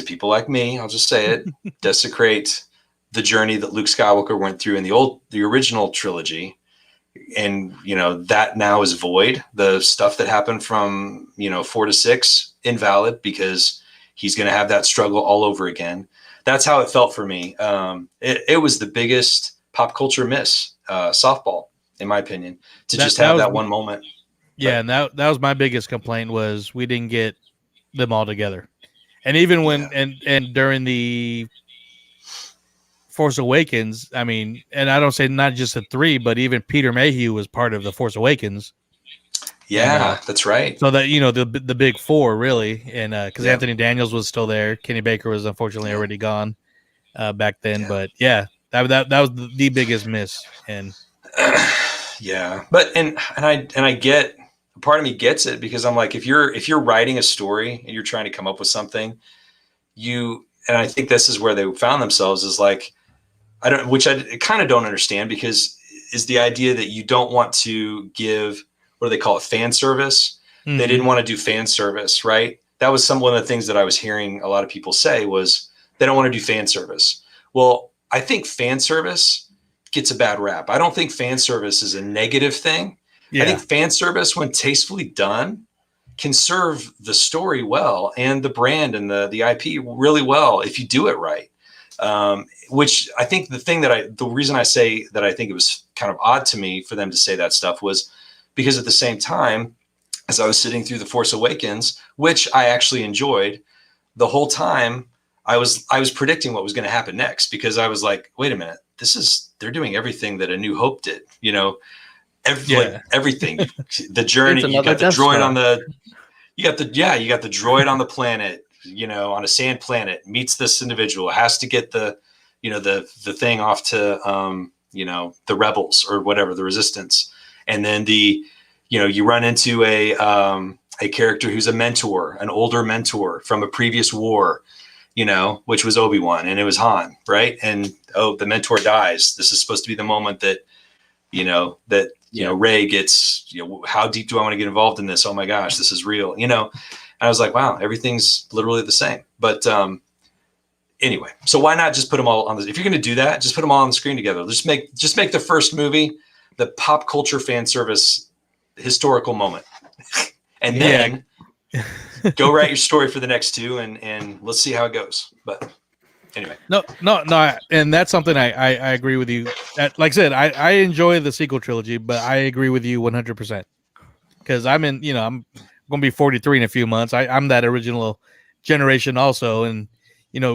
people like me, I'll just say it, desecrate the journey that Luke Skywalker went through in the original trilogy. And, that now is void. The stuff that happened from, 4 to 6, invalid, because he's going to have that struggle all over again. That's how it felt for me. It was the biggest pop culture miss, softball, in my opinion, to just have that one moment. Yeah. And that was my biggest complaint was we didn't get them all together. And even when, and during the Force Awakens, I mean, and I don't say not just the 3, but even Peter Mayhew was part of the Force Awakens. Yeah, that's right. So that, the big 4 really. And because Anthony Daniels was still there. Kenny Baker was unfortunately already gone back then. Yeah. But that was the biggest miss. And but and I get, part of me gets it, because I'm like, if you're writing a story and you're trying to come up with something, and I think this is where they found themselves, is like, which I kind of don't understand, because is the idea that you don't want to give, what do they call it, fan service? Mm-hmm. They didn't want to do fan service, right? That was one of the things that I was hearing a lot of people say was they don't want to do fan service. Well, I think fan service gets a bad rap. I don't think fan service is a negative thing. Yeah. I think fan service, when tastefully done, can serve the story well and the brand and the IP really well if you do it right. Which I think the reason I say that I think it was kind of odd to me for them to say that stuff was because at the same time, as I was sitting through The Force Awakens, which I actually enjoyed, the whole time I was predicting what was going to happen next, because I was like, wait a minute, they're doing everything that A New Hope did, everything, the journey, you got the droid on the You got the droid on the planet, on a sand planet, meets this individual, has to get the thing off to the rebels or whatever, the resistance. And then you run into a character who's a mentor, an older mentor from a previous war, which was Obi-Wan, and it was Han, right? And the mentor dies. This is supposed to be the moment that Rey gets, how deep do I want to get involved in this? Oh my gosh, this is real, And I was like, wow, everything's literally the same. But anyway, so why not just put them all on if you're going to do that, just put them all on the screen together. Just make the first movie the pop culture fan service historical moment. And then go write your story for the next two and let's see how it goes. But anyway. No. And that's something I agree with you. Like I said, I enjoy the sequel trilogy, but I agree with you 100%. Because I'm going to be 43 in a few months. I'm that original generation also. And,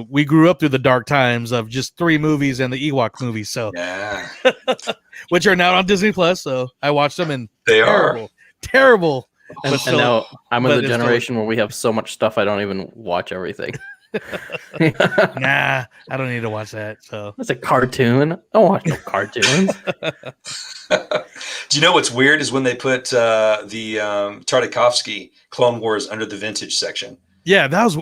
we grew up through the dark times of just 3 movies and the Ewok movies. So, yeah. Which are now on Disney Plus. So I watched them and they terrible. And now I'm in the generation where we have so much stuff I don't even watch everything. Nah, I don't need to watch that. So it's a cartoon. I don't watch no cartoons. Do you know what's weird is when they put the Tartakovsky Clone Wars under the vintage section? Yeah, that was.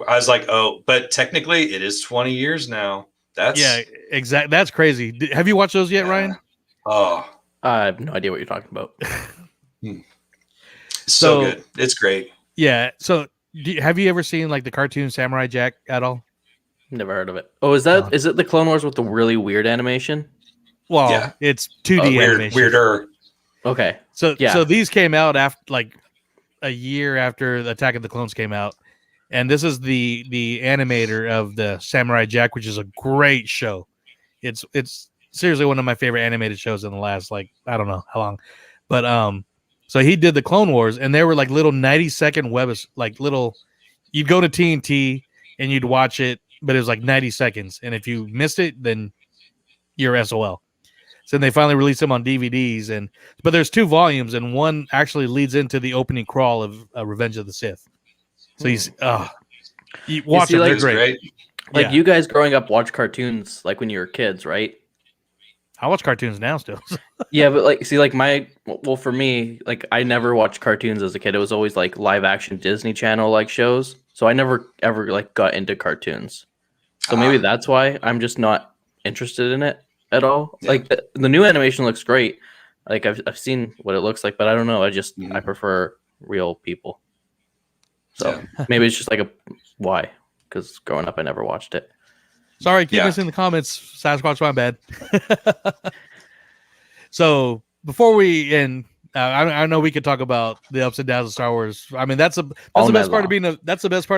I was like, but technically it is 20 years now. Exactly. That's crazy. Have you watched those yet, Ryan? Oh, I have no idea what you're talking about. So good. It's great. Yeah. So have you ever seen like the cartoon Samurai Jack at all? Never heard of it. Oh, is it the Clone Wars with the really weird animation? Well, yeah. It's 2D animation. Weirder. Okay. So these came out after like a year after the Attack of the Clones came out. And this is the animator of the Samurai Jack, which is a great show. It's seriously one of my favorite animated shows in the last, I don't know how long. But so he did the Clone Wars, and they were like little 90-second webs, like little. You'd go to TNT and you'd watch it, but it was like 90 seconds. And if you missed it, then you're SOL. So then they finally released them on DVDs, but there's 2 volumes, and one actually leads into the opening crawl of Revenge of the Sith. So you watch them, they're great. Like you guys growing up watch cartoons like when you were kids, right? I watch cartoons now still. Yeah, but for me, like I never watched cartoons as a kid. It was always like live action Disney Channel like shows. So I never ever like got into cartoons. So maybe that's why I'm just not interested in it at all. Yeah. Like the new animation looks great. Like I've seen what it looks like, but I don't know. I prefer real people. So maybe it's just like why? Because growing up, I never watched it. Sorry, keep us in the comments. Sasquatch, my bad. So before we end, I know we could talk about the ups and downs of Star Wars. I mean, that's the best part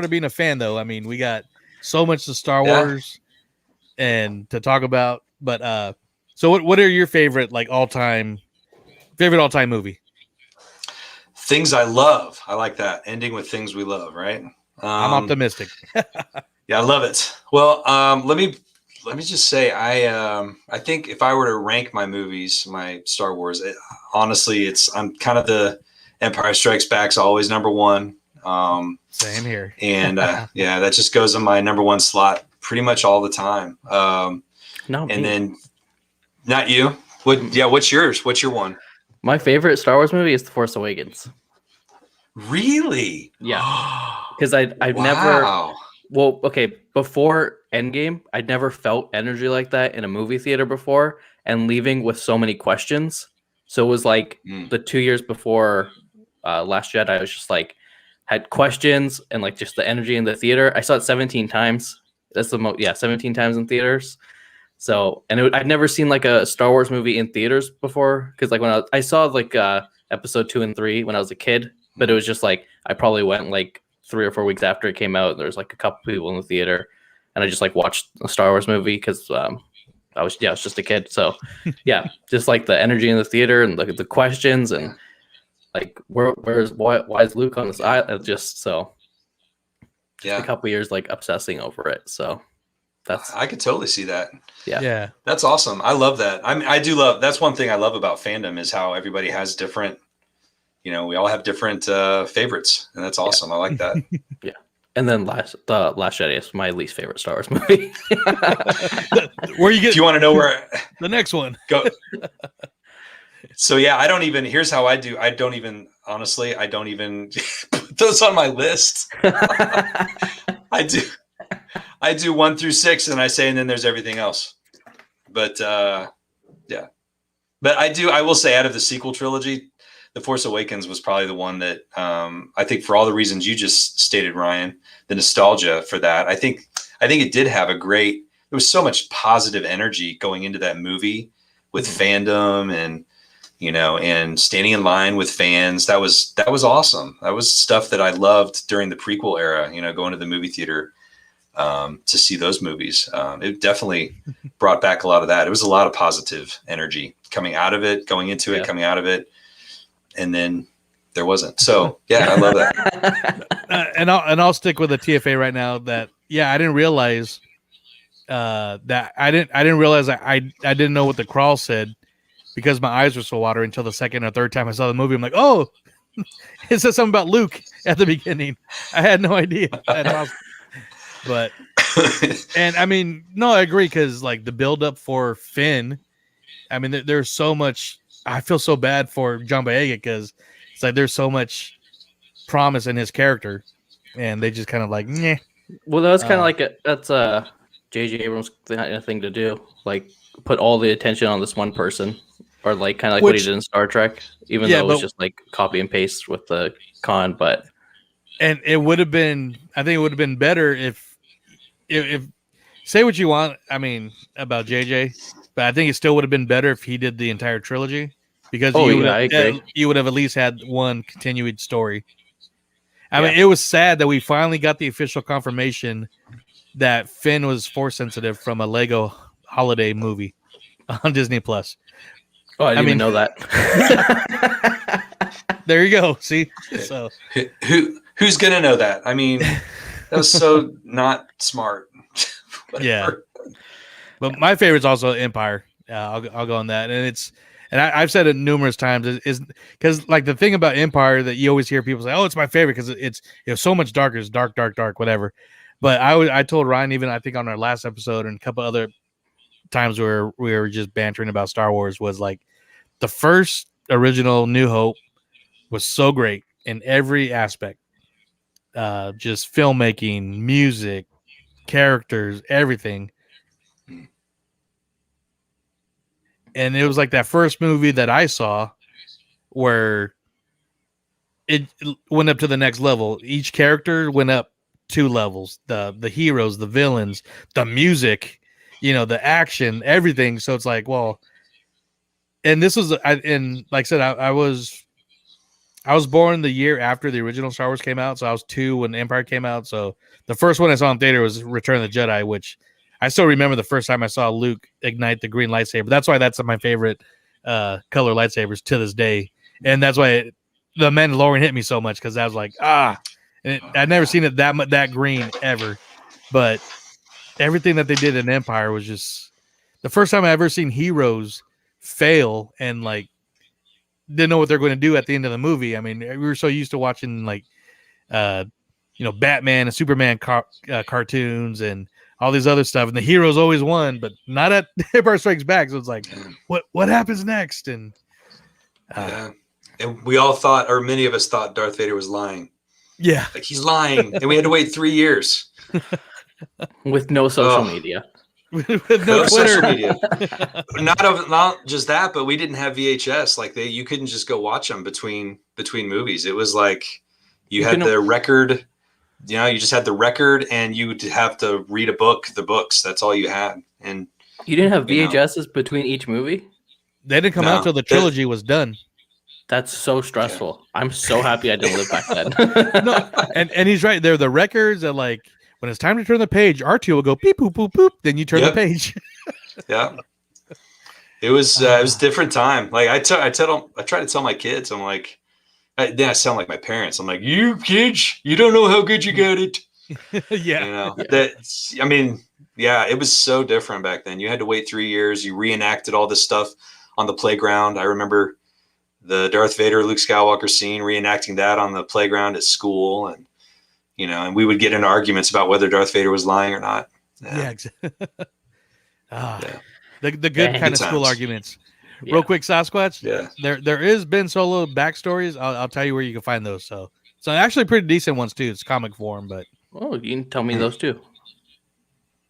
of being a fan, though. I mean, we got so much to Star Wars and to talk about. But so what are your favorite all-time movie? Things I love. I like that. Ending with things we love, right? I'm optimistic. Yeah, I love it. Well, let me just say, I think if I were to rank my movies, my Star Wars, honestly, I'm kind of the Empire Strikes Back's always number one. Same here. And that just goes in my number one slot pretty much all the time. Then not you. What's yours? What's your one? My favorite Star Wars movie is The Force Awakens. Really? Yeah. Because I've never. Well, okay. Before Endgame, I'd never felt energy like that in a movie theater before, and leaving with so many questions. So it was like the 2 years before Last Jedi. I was just like had questions and like just the energy in the theater. I saw it 17 times. That's the 17 times in theaters. So, and I'd never seen like a Star Wars movie in theaters before. Cause like when I saw like episode 2 and 3 when I was a kid, but it was just like, I probably went like 3 or 4 weeks after it came out. There's like a couple people in the theater and I just like watched a Star Wars movie. Cause I was just a kid. So yeah, just like the energy in the theater and the questions and like, why is Luke on this island? Just a couple years like obsessing over it. So I could totally see that. Yeah. That's awesome. I love that. I mean, I do love, that's one thing I love about fandom is how everybody has different we all have different favorites, and that's awesome. I like that. Yeah. And then the Last Jedi is my least favorite Star Wars movie. Where you get? Do you want to know where the next one? Go. So yeah, I don't even. Here's how I do. I don't even put those on my list. I do 1 through 6, and I say, and then there's everything else. But yeah, but I will say, out of the sequel trilogy, The Force Awakens was probably the one that I think, for all the reasons you just stated, Ryan, the nostalgia for that. I think it did have there was so much positive energy going into that movie with fandom and, and standing in line with fans. That was awesome. That was stuff that I loved during the prequel era, going to the movie theater to see those movies. It definitely brought back a lot of that. It was a lot of positive energy coming out of it, going into it, coming out of it. And then there wasn't. So yeah, I love that. And I'll stick with the TFA right now. That I didn't realize that I didn't realize I didn't know what the crawl said, because my eyes were so watery until the second or third time I saw the movie. I'm like, oh, it says something about Luke at the beginning. I had no idea. That's awesome. But and I mean, no, I agree, because like the build up for Finn, I mean, there's so much. I feel so bad for John Boyega, because it's like there's so much promise in his character, and they just kind of like, nah. Well, that was kind of like that's J.J. Abrams thing to do, like put all the attention on this one person, or like kind of like what he did in Star Trek, even though it was just like copy and paste with the con. But and it would have been, I think it would have been better if say what you want, I mean, about JJ, but I think it still would have been better if he did the entire trilogy, because you would have at least had one continued story. I mean, it was sad that we finally got the official confirmation that Finn was force sensitive from a Lego holiday movie on Disney Plus. Oh, I didn't even know that. There you go. See, so who's gonna know that? I mean, that was so not smart. Yeah, but my favorite's also Empire. I'll go on that, and I've said it numerous times, is because like the thing about Empire that you always hear people say, oh, it's my favorite because it's so much darker, it's dark, whatever. But I told Ryan, even I think on our last episode and a couple other times where we were just bantering about Star Wars, was like the first original New Hope was so great in every aspect, just filmmaking, music, characters, everything. And it was like that first movie that I saw where it went up to the next level. Each character went up 2 levels. The heroes, the villains, the music, the action, everything. So it's like, well, and this was, and like I said, I was born the year after the original Star Wars came out. So I was 2 when Empire came out. So the first one I saw in theater was Return of the Jedi, which I still remember the first time I saw Luke ignite the green lightsaber. That's why that's my favorite color lightsabers to this day. And that's why the Mandalorian hit me so much, because I was like, and I'd never seen it that green ever. But everything that they did in Empire was just the first time I ever seen heroes fail and like didn't know what they're going to do at the end of the movie. I mean, we were so used to watching like, Batman and Superman cartoons and all these other stuff, and the heroes always won, but not at Empire Strikes Back. So it's like, what happens next? And and we all thought, or many of us thought, Darth Vader was lying. Yeah, like he's lying, and we had to wait 3 years with no social media. With no social media. Not just that, but we didn't have VHS. Like you couldn't just go watch them between movies. It was like you had the record. You just had the record, and you would have to read the books. That's all you had. And you didn't have VHSs between each movie? They didn't come out till the trilogy was done. That's so stressful. Yeah. I'm so happy I didn't live back then. No, and he's right. They're the records that, like, when it's time to turn the page, R2 will go beep, boop, boop, boop. Then you turn the page. Yeah. It was a different time. Like I try to tell my kids, I'm like, then I sound like my parents. I'm like, you kids, you don't know how good you got it. Yeah. It was so different back then. You had to wait 3 years. You reenacted all this stuff on the playground. I remember the Darth Vader, Luke Skywalker scene, reenacting that on the playground at school. And, and we would get into arguments about whether Darth Vader was lying or not. Yeah. Yeah. The good Dang. kind of Good school times. arguments. Yeah. Real quick, Sasquatch. Yeah. There is Ben Solo backstories. I'll tell you where you can find those. So actually pretty decent ones too. It's comic form, but Oh, you can tell me those too.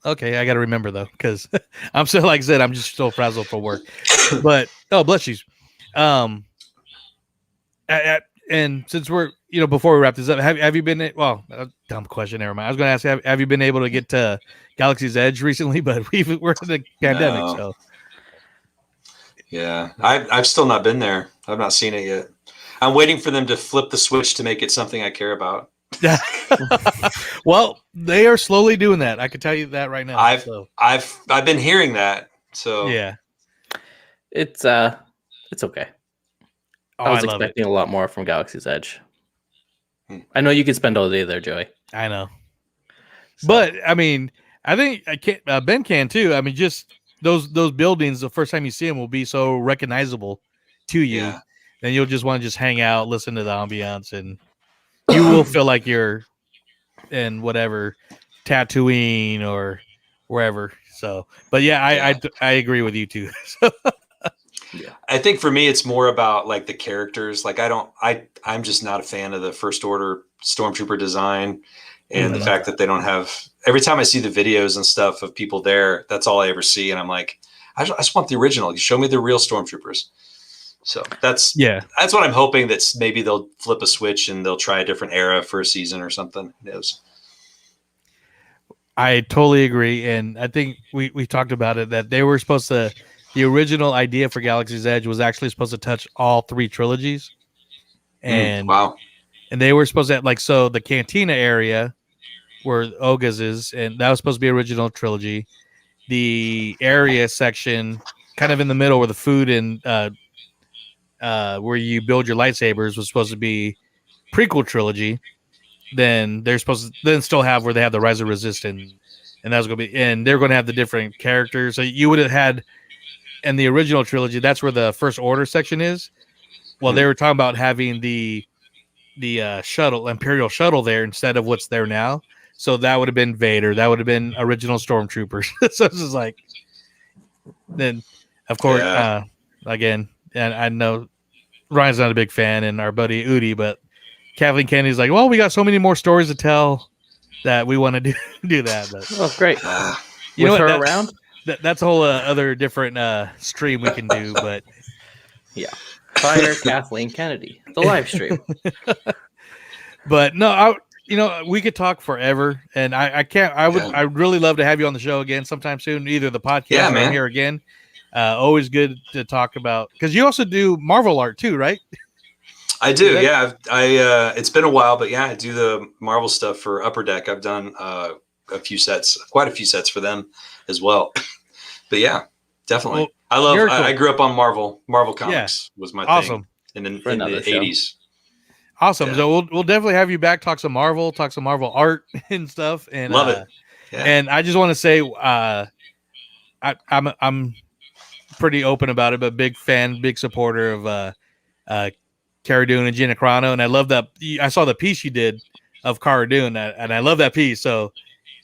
okay, I got to remember though, because I'm still, like I said, I'm just still frazzled for work. But bless you. And since we're before we wrap this up, have you been? Well, dumb question. Never mind. I was going to ask, have you been able to get to Galaxy's Edge recently? But we're in the pandemic, No. so Yeah, I've still not been there. I've not seen it yet. I'm waiting for them to flip the switch to make it something I care about. Well, they are slowly doing that. I can tell you that right now. I've been hearing that. So yeah, It's okay. oh, I was love expecting a lot more from Galaxy's Edge. Hmm. I know you could spend all day there, Joey. I know, but I mean, I think Ben can too. I mean, just those buildings. The first time you see them will be so recognizable to you. Yeah. Then you'll just want to just hang out, listen to the ambiance, and you will feel like you're in whatever Tatooine or wherever. So, but yeah, I agree with you too. Yeah. I think for me, it's more about like the characters. Like I'm just not a fan of the First Order Stormtrooper design, and the fact that they don't have. Every time I see the videos and stuff of people there, that's all I ever see, and I'm like, I just want the original. You show me the real Stormtroopers. So that's what I'm hoping. That's maybe they'll flip a switch and they'll try a different era for a season or something. Who knows? I totally agree, and I think we talked about it that they were supposed to. The original idea for Galaxy's Edge was actually supposed to touch all three trilogies, and wow, and they were supposed to the Cantina area where Oga's is, and that was supposed to be original trilogy. The area section, kind of in the middle where the food and where you build your lightsabers, was supposed to be prequel trilogy. Then they're supposed to then still have where they have the Rise of Resistance, and that was going to be, and they're going to have the different characters. So you would have had. In the original trilogy, that's where the First Order section is. Well, they were talking about having the shuttle, Imperial shuttle there instead of what's there now. So that would have been Vader. That would have been original Stormtroopers. So it's just like, then, of course, again, and I know Ryan's not a big fan, and our buddy Udi, but Kathleen Kennedy's like, well, we got so many more stories to tell that we want to do that. But, oh, great. You know With what, her around? That's a whole other different stream we can do, but yeah, fire Kathleen Kennedy, the live stream. But no, we could talk forever, and I can't. I'd really love to have you on the show again sometime soon, either the podcast or here again. Always good to talk about, because you also do Marvel art too, right? I do. Yeah, I it's been a while, but yeah, I do the Marvel stuff for Upper Deck. I've done quite a few sets for them as well. But yeah, definitely. Well, I grew up on Marvel. Marvel Comics was my thing in the 80s. Awesome. Yeah. So we'll definitely have you back, talk some Marvel art and stuff. And love it. Yeah. And I just want to say I'm pretty open about it, but big fan, big supporter of Cara Dune and Gina Carano, and I love that. I saw the piece you did of Cara Dune, and I love that piece. So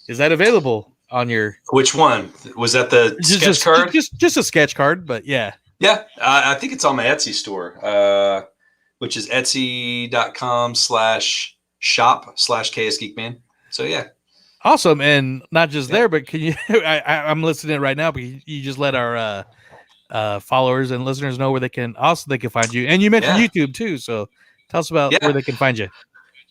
is that available on your? Which one was that? The sketch card? Just a sketch card, but yeah. Yeah, I think it's on my Etsy store, which is etsy.com/shop/KSGeekman. So yeah. Awesome, and not just there, but can you? I'm listening right now, but you just let our followers and listeners know where they can find you. And you mentioned YouTube too, so tell us about where they can find you.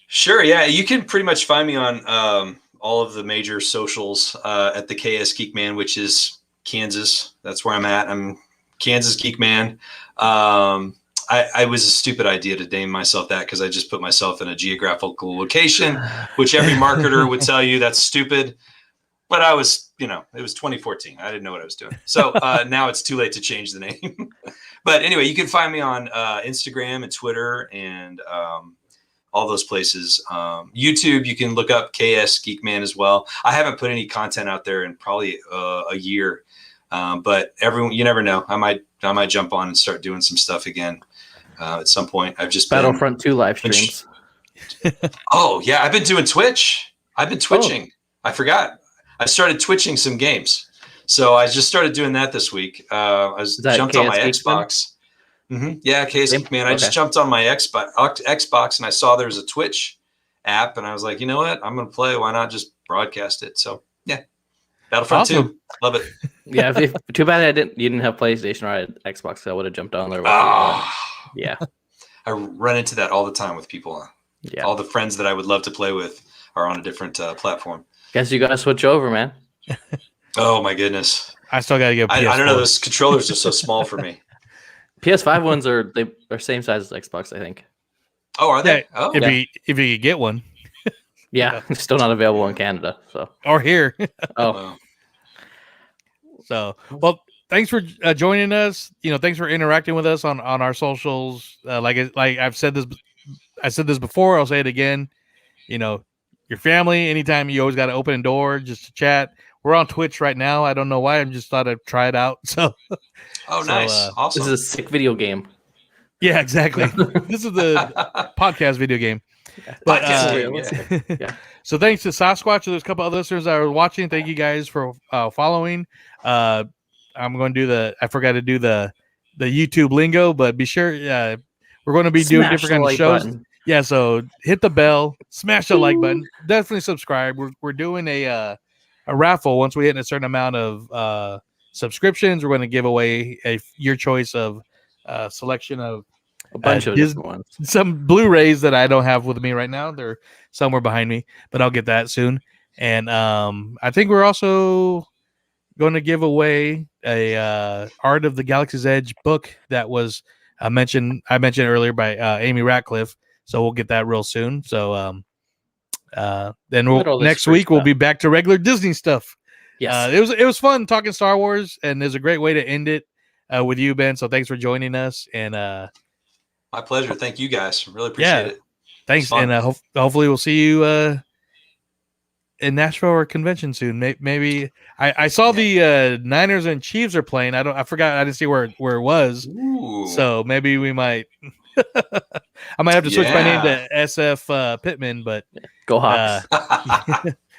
Sure, yeah, you can pretty much find me on all of the major socials at the KS Geek Man, which is Kansas. That's where I'm at. I'm Kansas Geek Man. I was a stupid idea to name myself that because I just put myself in a geographical location, which every marketer would tell you that's stupid. But I was, it was 2014. I didn't know what I was doing. So now it's too late to change the name. But anyway, you can find me on Instagram and Twitter and all those places. YouTube, you can look up KS Geekman as well. I haven't put any content out there in probably a year. But you never know. I might jump on and start doing some stuff again. at some point. I've just been, Battlefront 2 live streams. oh yeah, I've been doing Twitch. I've been twitching. I forgot. I started twitching some games. So I just started doing that this week. I jumped on my Xbox. Yeah, Case man. I just jumped on my Xbox and I saw there was a Twitch app, and I was like, you know what? I'm gonna play. Why not just broadcast it? So yeah, Battlefront 2, love it. Yeah, too bad you didn't have PlayStation or I had Xbox. So I would have jumped on there. Yeah, I run into that all the time with people. Yeah, all the friends that I would love to play with are on a different platform. Guess you gotta switch over, man. Oh my goodness! I still gotta get. I don't know. Those controllers are so small for me. PS5 ones are same size as Xbox, I think. Oh, are they? Yeah, if you could get one. Yeah, it's still not available in Canada. So or here. Oh. So well, thanks for joining us. Thanks for interacting with us on our socials. Like I've said this, before. I'll say it again. Your family. Anytime you always got to open a door just to chat. We're on Twitch right now. I don't know why. I just thought I'd try it out. So. Oh, nice! Awesome. This is a sick video game. Yeah, exactly. This is the podcast video game. But, yeah. So thanks to Sasquatch. There's a couple other listeners that are watching. Thank you guys for following. I'm going to I forgot to do the YouTube lingo, but be sure we're going to be doing different kind of shows. Button. Yeah, so hit the bell, smash the like button, definitely subscribe. We're doing a raffle. Once we hit a certain amount of subscriptions, we're going to give away your choice of selection of a bunch of different ones. Some Blu-rays that I don't have with me right now. They're somewhere behind me, but I'll get that soon. And I think we're also going to give away a Art of the Galaxy's Edge book that was mentioned earlier by Amy Ratcliffe. So we'll get that real soon. So then next week we'll be back to regular Disney stuff. Yes, it was fun talking Star Wars, and there's a great way to end it with you, Ben. So thanks for joining us. And my pleasure. Thank you guys. Really appreciate it. Thanks, and hopefully we'll see you in Nashville or convention soon. Maybe I saw the Niners and Chiefs are playing. I forgot. I didn't see where it was. Ooh. So maybe we might. I might have to switch my name to SF Pittman, but go Hawks.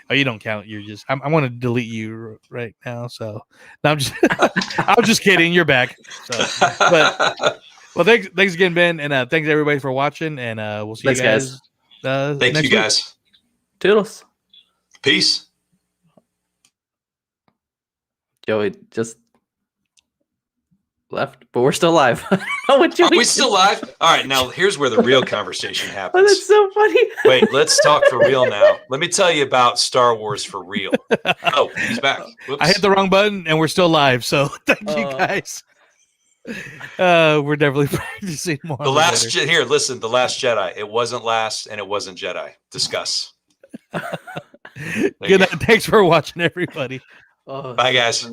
Oh, you don't count. You're just. I want to delete you right now. So no, I'm just. I'm just kidding. You're back. So, but well, thanks again, Ben, and thanks everybody for watching. And we'll see you guys. Thank you guys. Toodles. Peace. Joey just left, but we're still live. Are we still live? All right, now here's where the real conversation happens. Oh, that's so funny. Wait, let's talk for real now. Let me tell you about Star Wars for real. Oh, he's back. Whoops. I hit the wrong button, and we're still live. So thank you guys. We're definitely practicing more. The Last Jedi. It wasn't last, and it wasn't Jedi. Discuss. Good night. Thanks for watching, everybody. Bye, guys.